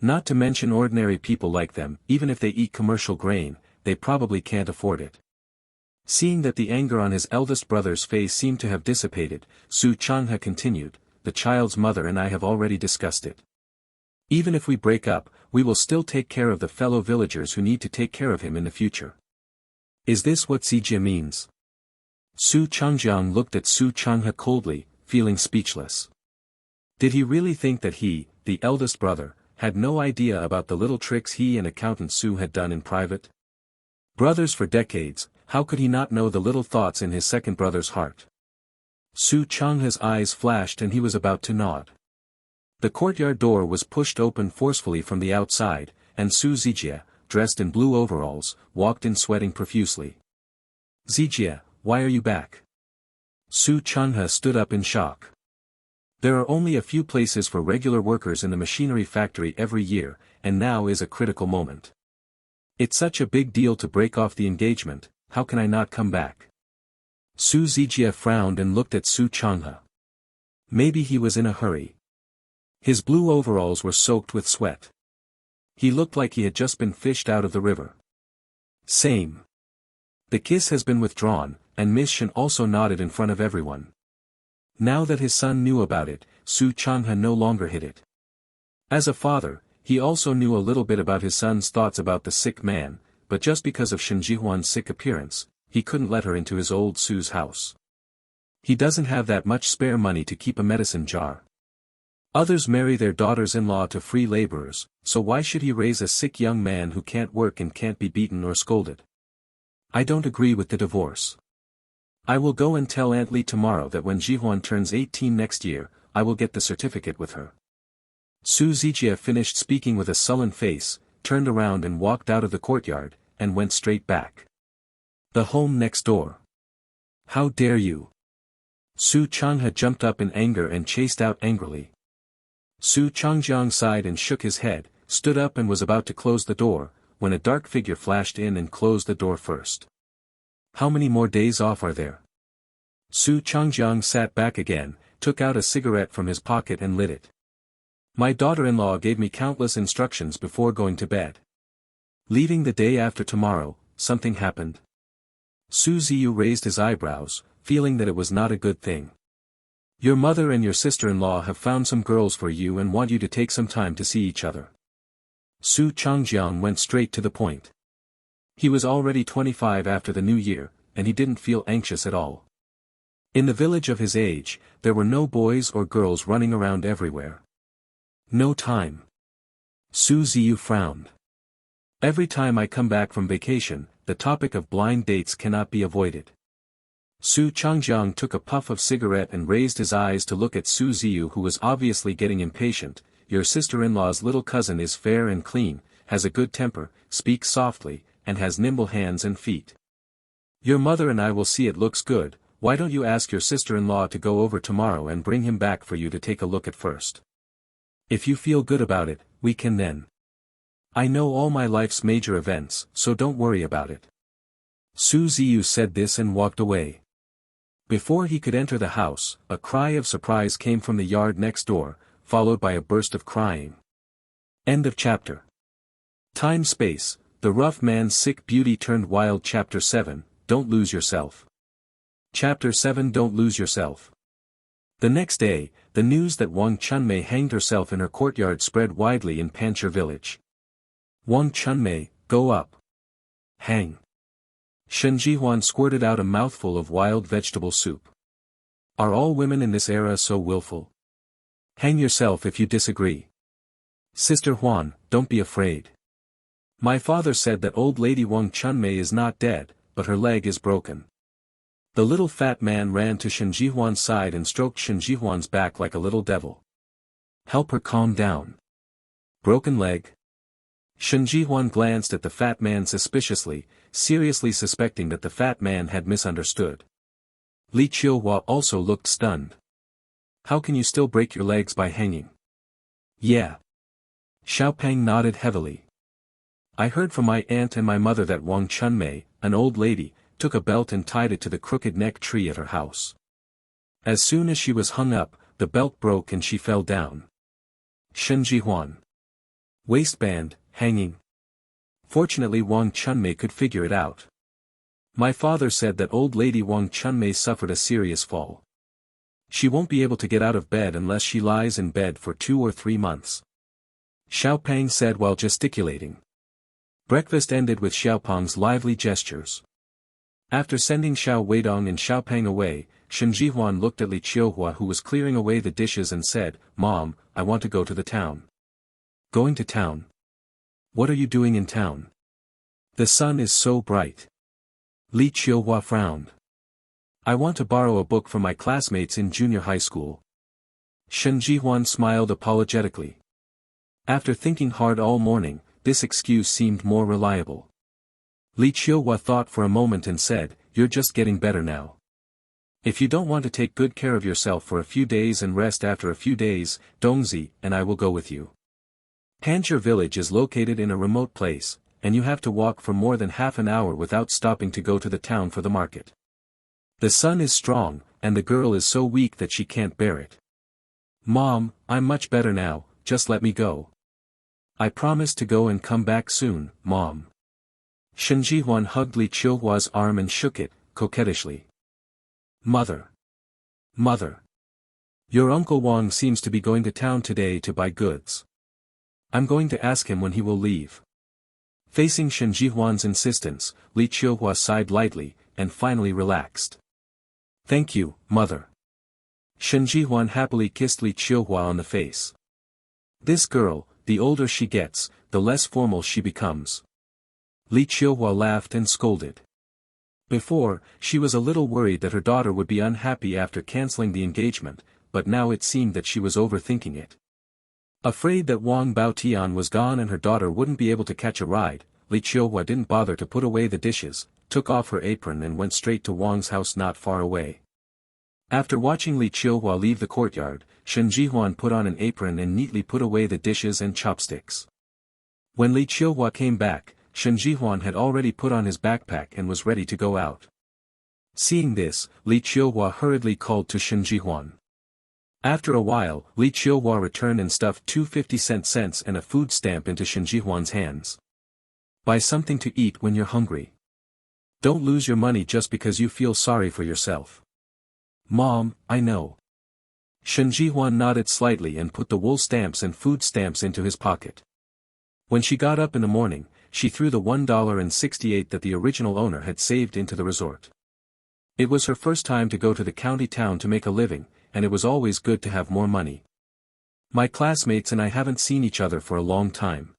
Not to mention ordinary people like them, even if they eat commercial grain, they probably can't afford it. Seeing that the anger on his eldest brother's face seemed to have dissipated, Su Changhe continued, the child's mother and I have already discussed it. Even if we break up, we will still take care of the fellow villagers who need to take care of him in the future. Is this what Zijie means? Su Changjiang looked at Su Changhe coldly, feeling speechless. Did he really think that he, the eldest brother, had no idea about the little tricks he and accountant Su had done in private? Brothers for decades, how could he not know the little thoughts in his second brother's heart? Su Changhe's eyes flashed and he was about to nod. The courtyard door was pushed open forcefully from the outside, and Su Zijie, dressed in blue overalls, walked in sweating profusely. Zijie, why are you back? Su Changhe stood up in shock. There are only a few places for regular workers in the machinery factory every year, and now is a critical moment. It's such a big deal to break off the engagement, how can I not come back? Su Zijie frowned and looked at Su Changhe. Maybe he was in a hurry. His blue overalls were soaked with sweat. He looked like he had just been fished out of the river. Same. The kiss has been withdrawn, and Miss Shen also nodded in front of everyone. Now that his son knew about it, Su Changhe no longer hid it. As a father, he also knew a little bit about his son's thoughts about the sick man, but just because of Shen Jihuan's sick appearance, he couldn't let her into his old Su's house. He doesn't have that much spare money to keep a medicine jar. Others marry their daughters-in-law to free laborers, so why should he raise a sick young man who can't work and can't be beaten or scolded? I don't agree with the divorce. I will go and tell Aunt Li tomorrow that when Jihuan turns 18 next year, I will get the certificate with her. Su Zijie finished speaking with a sullen face, turned around and walked out of the courtyard, and went straight back. The home next door. How dare you? Su Changhe jumped up in anger and chased out angrily. Su Changjiang sighed and shook his head, stood up and was about to close the door, when a dark figure flashed in and closed the door first. How many more days off are there? Su Changjiang sat back again, took out a cigarette from his pocket and lit it. My daughter-in-law gave me countless instructions before going to bed. Leaving the day after tomorrow, something happened. Su Ziyu raised his eyebrows, feeling that it was not a good thing. Your mother and your sister-in-law have found some girls for you and want you to take some time to see each other. Su Changjiang went straight to the point. He was already 25 after the new year, and he didn't feel anxious at all. In the village of his age, there were no boys or girls running around everywhere. No time. Su Ziyu frowned. Every time I come back from vacation, the topic of blind dates cannot be avoided. Su Changjiang took a puff of cigarette and raised his eyes to look at Su Ziyu, who was obviously getting impatient. Your sister-in-law's little cousin is fair and clean, has a good temper, speaks softly, and has nimble hands and feet. Your mother and I will see it looks good. Why don't you ask your sister-in-law to go over tomorrow and bring him back for you to take a look at first? If you feel good about it, we can then. I know all my life's major events, so don't worry about it. Su Ziyu said this and walked away. Before he could enter the house, a cry of surprise came from the yard next door, followed by a burst of crying. End of chapter. Time Space, The Rough Man's Sick Beauty Turned Wild. Chapter 7, Don't Lose Yourself. Chapter 7, Don't Lose Yourself. The next day, the news that Wang Chunmei hanged herself in her courtyard spread widely in Panchir village. Wang Chunmei, go up. Hang. Shen Jihuan squirted out a mouthful of wild vegetable soup. Are all women in this era so willful? Hang yourself if you disagree. Sister Huan, don't be afraid. My father said that old lady Wang Chunmei is not dead, but her leg is broken. The little fat man ran to Shen Jihuan's side and stroked Shen Jihuan's back like a little devil. Help her calm down. Broken leg? Shen Jihuan glanced at the fat man suspiciously, seriously suspecting that the fat man had misunderstood. Li Qiuhua also looked stunned. How can you still break your legs by hanging? Yeah. Xiaopeng nodded heavily. I heard from my aunt and my mother that Wang Chunmei, an old lady, took a belt and tied it to the crooked neck tree at her house. As soon as she was hung up, the belt broke and she fell down. Shen Jihuan. Waistband, hanging. Fortunately Wang Chunmei could figure it out. My father said that old lady Wang Chunmei suffered a serious fall. She won't be able to get out of bed unless she lies in bed for 2 or 3 months. Xiaopeng said while gesticulating. Breakfast ended with Xiaopeng's lively gestures. After sending Xiao Weidong and Xiao Peng away, Shen Jihuan looked at Li Qiuhua who was clearing away the dishes and said, "Mom, I want to go to the town." "Going to town? What are you doing in town? The sun is so bright." Li Qiuhua frowned. "I want to borrow a book from my classmates in junior high school." Shen Jihuan smiled apologetically. After thinking hard all morning, this excuse seemed more reliable. Li Qiuhua thought for a moment and said, "You're just getting better now. If you don't want to take good care of yourself for a few days and rest after a few days, Dongzi and I will go with you. Hanzhou village is located in a remote place, and you have to walk for more than half an hour without stopping to go to the town for the market. The sun is strong, and the girl is so weak that she can't bear it." "Mom, I'm much better now, just let me go. I promise to go and come back soon, Mom." Shen Jihuan hugged Li Qiuhua's arm and shook it, coquettishly. "Mother. Mother. Your Uncle Wang seems to be going to town today to buy goods. I'm going to ask him when he will leave." Facing Shen Jihuan's insistence, Li Qiuhua sighed lightly, and finally relaxed. "Thank you, Mother." Shen Jihuan happily kissed Li Qiuhua on the face. This girl, the older she gets, the less formal she becomes. Li Qiuhua laughed and scolded. Before, she was a little worried that her daughter would be unhappy after canceling the engagement, but now it seemed that she was overthinking it. Afraid that Wang Baotian was gone and her daughter wouldn't be able to catch a ride, Li Qiuhua didn't bother to put away the dishes, took off her apron and went straight to Wang's house not far away. After watching Li Qiuhua leave the courtyard, Shen Jihuan put on an apron and neatly put away the dishes and chopsticks. When Li Qiuhua came back, Shen Jihuan had already put on his backpack and was ready to go out. Seeing this, Li Qiuhua hurriedly called to Shen Jihuan. After a while, Li Qiuhua returned and stuffed 2 50-cent cents and a food stamp into Shen Jihuan's hands. "Buy something to eat when you're hungry. Don't lose your money just because you feel sorry for yourself." "Mom, I know." Shen Jihuan nodded slightly and put the wool stamps and food stamps into his pocket. When she got up in the morning, she threw the $1.68 that the original owner had saved into the resort. It was her first time to go to the county town to make a living, and it was always good to have more money. "My classmates and I haven't seen each other for a long time.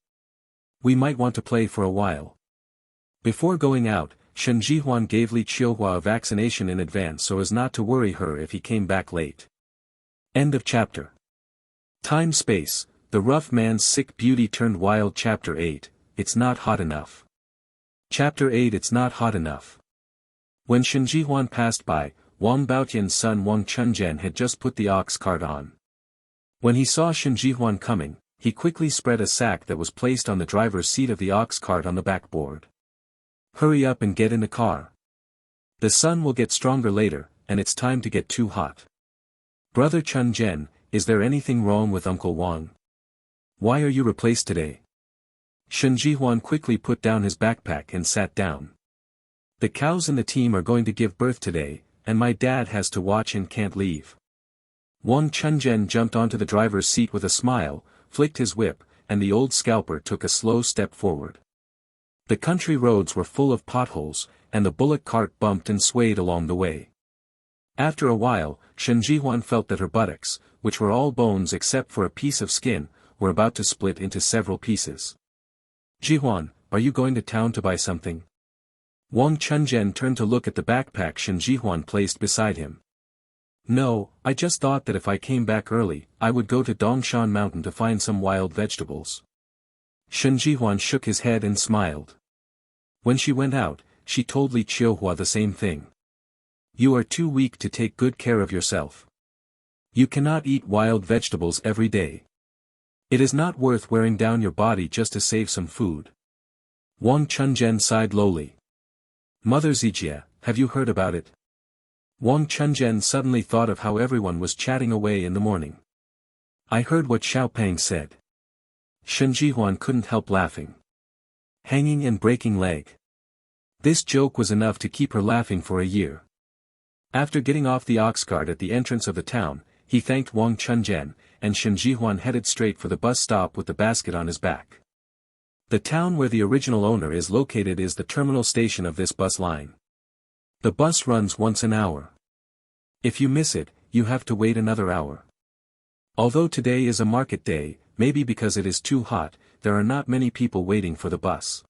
We might want to play for a while." Before going out, Shen Jihuan gave Li Qiuhua a vaccination in advance so as not to worry her if he came back late. End of chapter. Time Space, The Rough Man's Sick Beauty Turned Wild. Chapter 8, It's Not Hot Enough. Chapter 8, It's Not Hot Enough. When Shen Jihuan passed by, Wang Baotian's son Wang Chunzhen had just put the ox cart on. When he saw Shen Jihuan coming, he quickly spread a sack that was placed on the driver's seat of the ox cart on the backboard. "Hurry up and get in the car. The sun will get stronger later, and it's time to get too hot. Brother Chunzhen, is there anything wrong with Uncle Wang? Why are you replaced today?" Shen Jihuan quickly put down his backpack and sat down. "The cows in the team are going to give birth today, and my dad has to watch and can't leave." Wang Chunzhen jumped onto the driver's seat with a smile, flicked his whip, and the old scalper took a slow step forward. The country roads were full of potholes, and the bullock cart bumped and swayed along the way. After a while, Shen Jihuan felt that her buttocks, which were all bones except for a piece of skin, were about to split into several pieces. "Jihuan, are you going to town to buy something?" Wang Chunzhen turned to look at the backpack Shen Jihuan placed beside him. "No, I just thought that if I came back early, I would go to Dongshan Mountain to find some wild vegetables." Shen Jihuan shook his head and smiled. When she went out, she told Li Qiuhua the same thing. "You are too weak to take good care of yourself. You cannot eat wild vegetables every day. It is not worth wearing down your body just to save some food." Wang Chunzhen sighed lowly. "Mother Zijia, have you heard about it?" Wang Chunzhen suddenly thought of how everyone was chatting away in the morning. "I heard what Xiao Peng said." Shen Jihuan couldn't help laughing. Hanging and breaking leg. This joke was enough to keep her laughing for a year. After getting off the ox cart at the entrance of the town, he thanked Wang Chunzhen, and Shen Jihuan headed straight for the bus stop with the basket on his back. The town where the original owner is located is the terminal station of this bus line. The bus runs once an hour. If you miss it, you have to wait another hour. Although today is a market day, maybe because it is too hot, there are not many people waiting for the bus.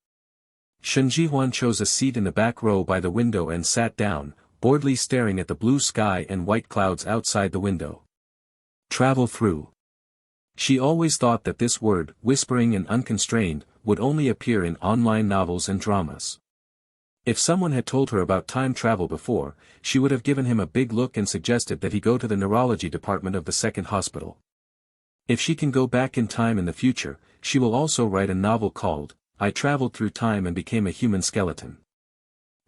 Shen Jihuan chose a seat in the back row by the window and sat down, boredly staring at the blue sky and white clouds outside the window. Travel through. She always thought that this word, whispering and unconstrained, would only appear in online novels and dramas. If someone had told her about time travel before, she would have given him a big look and suggested that he go to the neurology department of the second hospital. If she can go back in time in the future, she will also write a novel called, I Traveled Through Time and Became a Human Skeleton.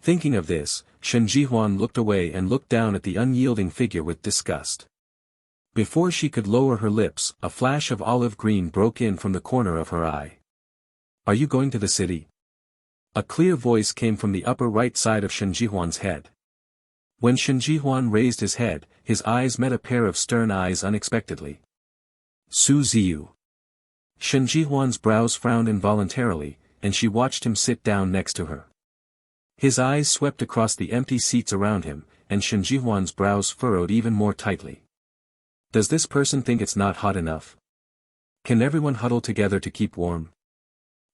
Thinking of this, Shen Jihuan looked away and looked down at the unyielding figure with disgust. Before she could lower her lips, a flash of olive green broke in from the corner of her eye. Are you going to the city? A clear voice came from the upper right side of Shen Jihuan's head. When Shen Jihuan raised his head, his eyes met a pair of stern eyes unexpectedly. Su Ziyu. Shen Jihuan's brows frowned involuntarily, and she watched him sit down next to her. His eyes swept across the empty seats around him, and Shen Jihuan's brows furrowed even more tightly. Does this person think it's not hot enough? Can everyone huddle together to keep warm?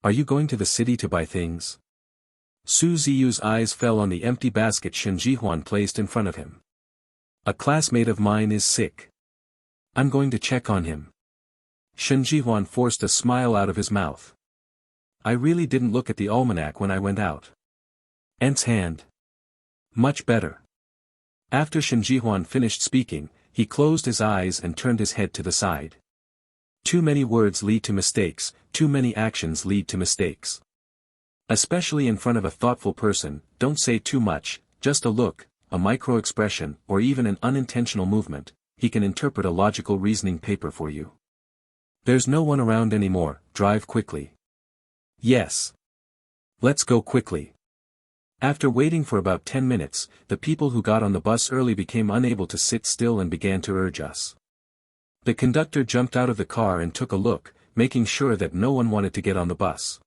Are you going to the city to buy things? Su Ziyu's eyes fell on the empty basket Shen Jihuan placed in front of him. A classmate of mine is sick. I'm going to check on him. Shen Jihuan forced a smile out of his mouth. I really didn't look at the almanac when I went out. Ent's hand. Much better. After Shen Jihuan finished speaking, he closed his eyes and turned his head to the side. Too many words lead to mistakes, too many actions lead to mistakes. Especially in front of a thoughtful person, don't say too much, just a look, a micro-expression, or even an unintentional movement, he can interpret a logical reasoning paper for you. There's no one around anymore, drive quickly. Yes. Let's go quickly. After waiting for about 10 minutes, the people who got on the bus early became unable to sit still and began to urge us. The conductor jumped out of the car and took a look, making sure that no one wanted to get on the bus.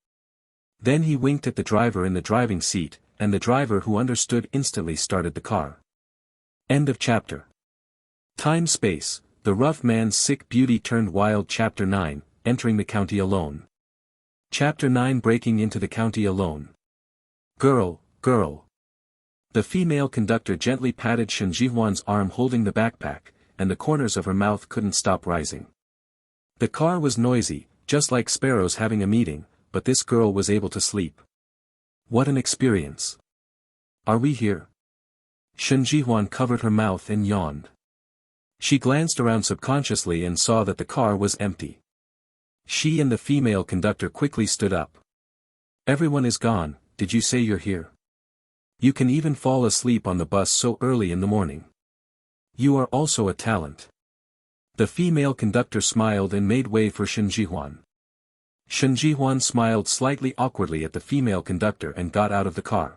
Then he winked at the driver in the driving seat, and the driver who understood instantly started the car. End of chapter. Time Space, The Rough Man's Sick Beauty Turned Wild. Chapter 9, Entering the County Alone. Chapter 9, Breaking into the County Alone. Girl. The female conductor gently patted Shen Jihuan's arm holding the backpack, and the corners of her mouth couldn't stop rising. The car was noisy, just like sparrows having a meeting, but this girl was able to sleep. What an experience. Are we here? Shen Jihuan covered her mouth and yawned. She glanced around subconsciously and saw that the car was empty. She and the female conductor quickly stood up. Everyone is gone, did you say you're here? You can even fall asleep on the bus so early in the morning. You are also a talent. The female conductor smiled and made way for Shen Jihuan. Shen Jihuan smiled slightly awkwardly at the female conductor and got out of the car.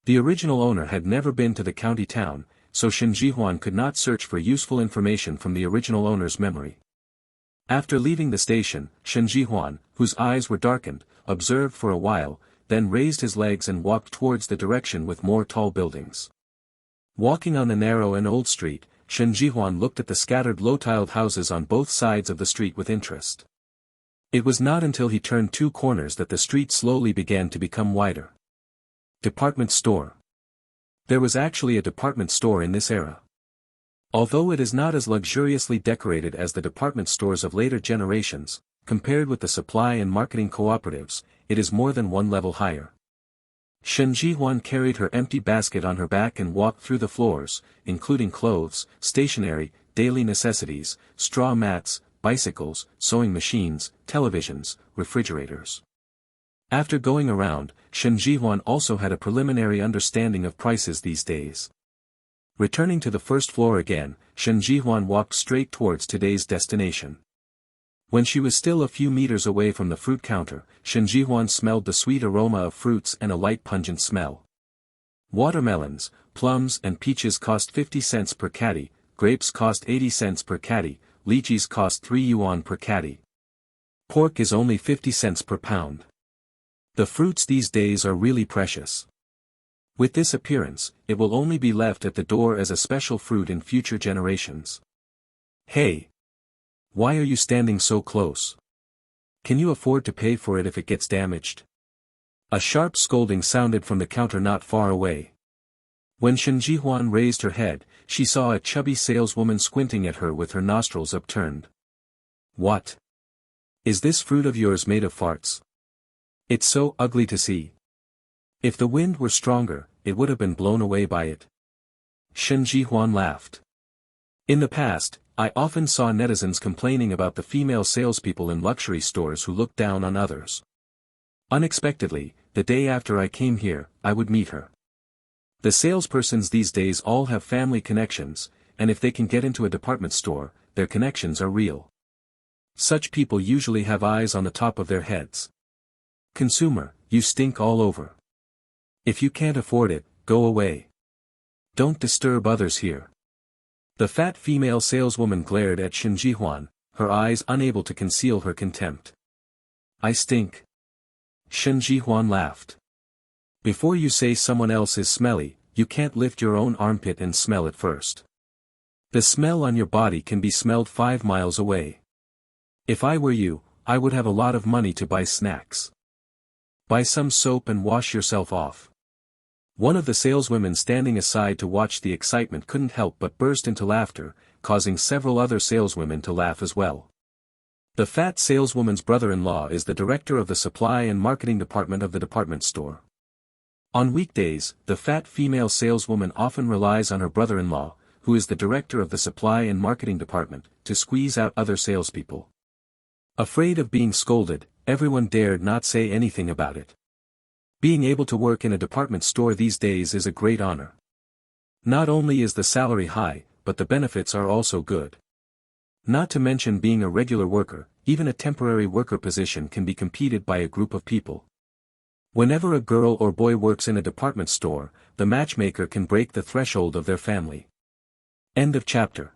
The original owner had never been to the county town, so Shen Jihuan could not search for useful information from the original owner's memory. After leaving the station, Shen Jihuan, whose eyes were darkened, observed for a while, then raised his legs and walked towards the direction with more tall buildings. Walking on the narrow and old street, Shen Jihuan looked at the scattered low-tiled houses on both sides of the street with interest. It was not until he turned two corners that the street slowly began to become wider. Department store. There was actually a department store in this era. Although it is not as luxuriously decorated as the department stores of later generations, compared with the supply and marketing cooperatives, it is more than one level higher. Shen Jihuan carried her empty basket on her back and walked through the floors, including clothes, stationery, daily necessities, straw mats, bicycles, sewing machines, televisions, refrigerators. After going around, Shen Jihuan also had a preliminary understanding of prices these days. Returning to the first floor again, Shen Jihuan walked straight towards today's destination. When she was still a few meters away from the fruit counter, Shen Jihuan smelled the sweet aroma of fruits and a light pungent smell. Watermelons, plums and peaches cost 50 cents per caddy, grapes cost 80 cents per caddy, lychees cost 3 yuan per caddy. Pork is only 50 cents per pound. The fruits these days are really precious. With this appearance, it will only be left at the door as a special fruit in future generations. Hey! Why are you standing so close? Can you afford to pay for it if it gets damaged? A sharp scolding sounded from the counter not far away. When Shen Jihuan raised her head, she saw a chubby saleswoman squinting at her with her nostrils upturned. What? Is this fruit of yours made of farts? It's so ugly to see. If the wind were stronger, it would have been blown away by it. Shen Jihuan laughed. In the past, I often saw netizens complaining about the female salespeople in luxury stores who looked down on others. Unexpectedly, the day after I came here, I would meet her. The salespersons these days all have family connections, and if they can get into a department store, their connections are real. Such people usually have eyes on the top of their heads. Consumer, you stink all over. If you can't afford it, go away. Don't disturb others here. The fat female saleswoman glared at Shen Jihuan, her eyes unable to conceal her contempt. I stink. Shen Jihuan laughed. Before you say someone else is smelly, you can't lift your own armpit and smell it first. The smell on your body can be smelled 5 miles away. If I were you, I would have a lot of money to buy snacks. Buy some soap and wash yourself off. One of the saleswomen standing aside to watch the excitement couldn't help but burst into laughter, causing several other saleswomen to laugh as well. The fat saleswoman's brother-in-law is the director of the supply and marketing department of the department store. On weekdays, the fat female saleswoman often relies on her brother-in-law, who is the director of the supply and marketing department, to squeeze out other salespeople. Afraid of being scolded, everyone dared not say anything about it. Being able to work in a department store these days is a great honor. Not only is the salary high, but the benefits are also good. Not to mention being a regular worker, even a temporary worker position can be competed by a group of people. Whenever a girl or boy works in a department store, the matchmaker can break the threshold of their family. End of chapter.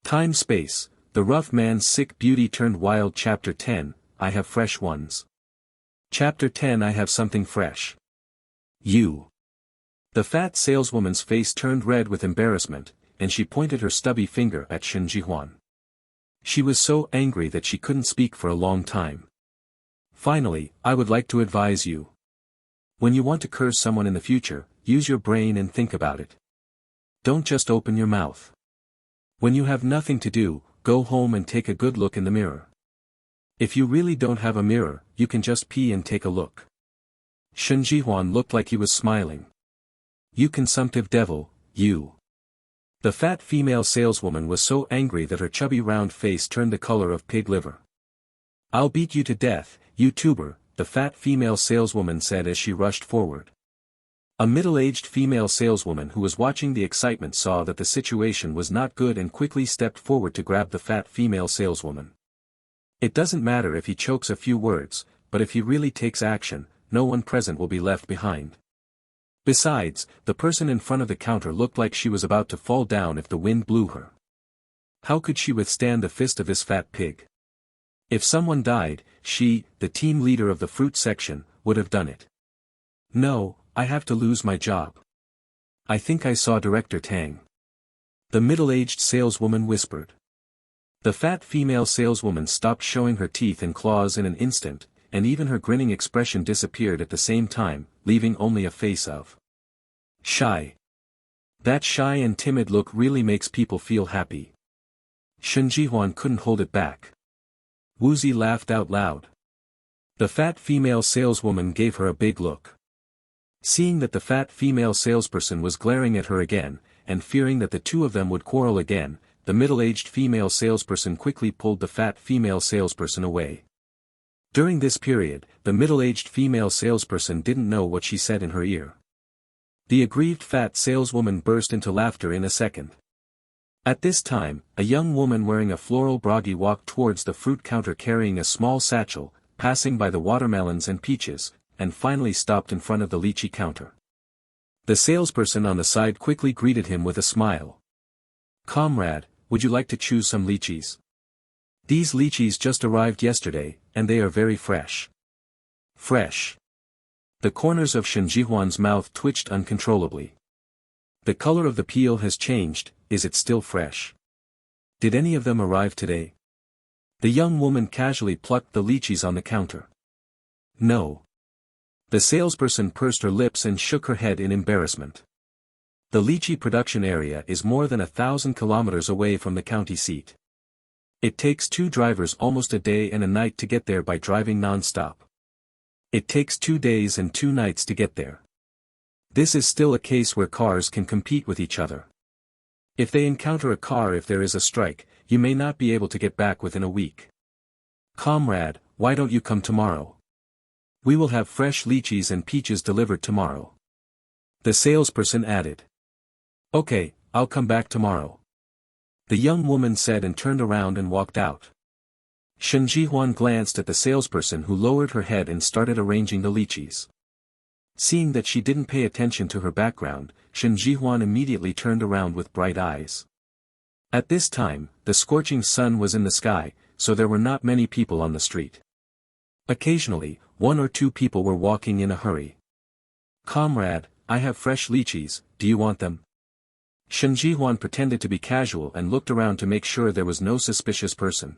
Time Space, The Rough Man's Sick Beauty Turned Wild. Chapter 10, I Have Fresh Ones. Chapter 10, I Have Something Fresh. You. The fat saleswoman's face turned red with embarrassment, and she pointed her stubby finger at Shen Jihuan. She was so angry that she couldn't speak for a long time. Finally, I would like to advise you. When you want to curse someone in the future, use your brain and think about it. Don't just open your mouth. When you have nothing to do, go home and take a good look in the mirror. If you really don't have a mirror, you can just pee and take a look. Shen Jihuan looked like he was smiling. You consumptive devil, you. The fat female saleswoman was so angry that her chubby round face turned the color of pig liver. I'll beat you to death, you tuber, the fat female saleswoman said as she rushed forward. A middle-aged female saleswoman who was watching the excitement saw that the situation was not good and quickly stepped forward to grab the fat female saleswoman. It doesn't matter if he chokes a few words, but if he really takes action, no one present will be left behind. Besides, the person in front of the counter looked like she was about to fall down if the wind blew her. How could she withstand the fist of this fat pig? If someone died, she, the team leader of the fruit section, would have done it. No, I have to lose my job. I think I saw Director Tang. The middle-aged saleswoman whispered. The fat female saleswoman stopped showing her teeth and claws in an instant, and even her grinning expression disappeared at the same time, leaving only a face of shy. That shy and timid look really makes people feel happy. Shen Jihuan couldn't hold it back. Wuzi laughed out loud. The fat female saleswoman gave her a big look. Seeing that the fat female salesperson was glaring at her again, and fearing that the two of them would quarrel again, the middle-aged female salesperson quickly pulled the fat female salesperson away. During this period, the middle-aged female salesperson didn't know what she said in her ear. The aggrieved fat saleswoman burst into laughter in a second. At this time, a young woman wearing a floral broggie walked towards the fruit counter carrying a small satchel, passing by the watermelons and peaches, and finally stopped in front of the lychee counter. The salesperson on the side quickly greeted him with a smile. Comrade, would you like to choose some lychees? These lychees just arrived yesterday, and they are very fresh. Fresh. The corners of Shen Jihuan's mouth twitched uncontrollably. The color of the peel has changed, is it still fresh? Did any of them arrive today? The young woman casually plucked the lychees on the counter. No. The salesperson pursed her lips and shook her head in embarrassment. The lychee production area is more than 1,000 kilometers away from the county seat. It takes 2 drivers almost a day and a night to get there by driving non-stop. It takes 2 days and 2 nights to get there. This is still a case where cars can compete with each other. If they encounter a car if there is a strike, you may not be able to get back within a week. Comrade, why don't you come tomorrow? We will have fresh lychees and peaches delivered tomorrow. The salesperson added. Okay, I'll come back tomorrow. The young woman said and turned around and walked out. Shen Jihuan glanced at the salesperson who lowered her head and started arranging the lychees. Seeing that she didn't pay attention to her background, Shen Jihuan immediately turned around with bright eyes. At this time, the scorching sun was in the sky, so there were not many people on the street. Occasionally, 1 or 2 people were walking in a hurry. Comrade, I have fresh lychees, do you want them? Shen Jihuan pretended to be casual and looked around to make sure there was no suspicious person.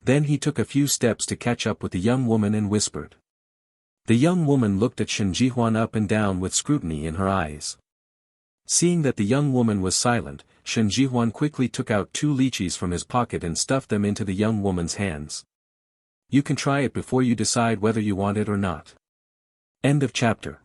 Then he took a few steps to catch up with the young woman and whispered. The young woman looked at Shen Jihuan up and down with scrutiny in her eyes. Seeing that the young woman was silent, Shen Jihuan quickly took out 2 lychees from his pocket and stuffed them into the young woman's hands. You can try it before you decide whether you want it or not. End of chapter.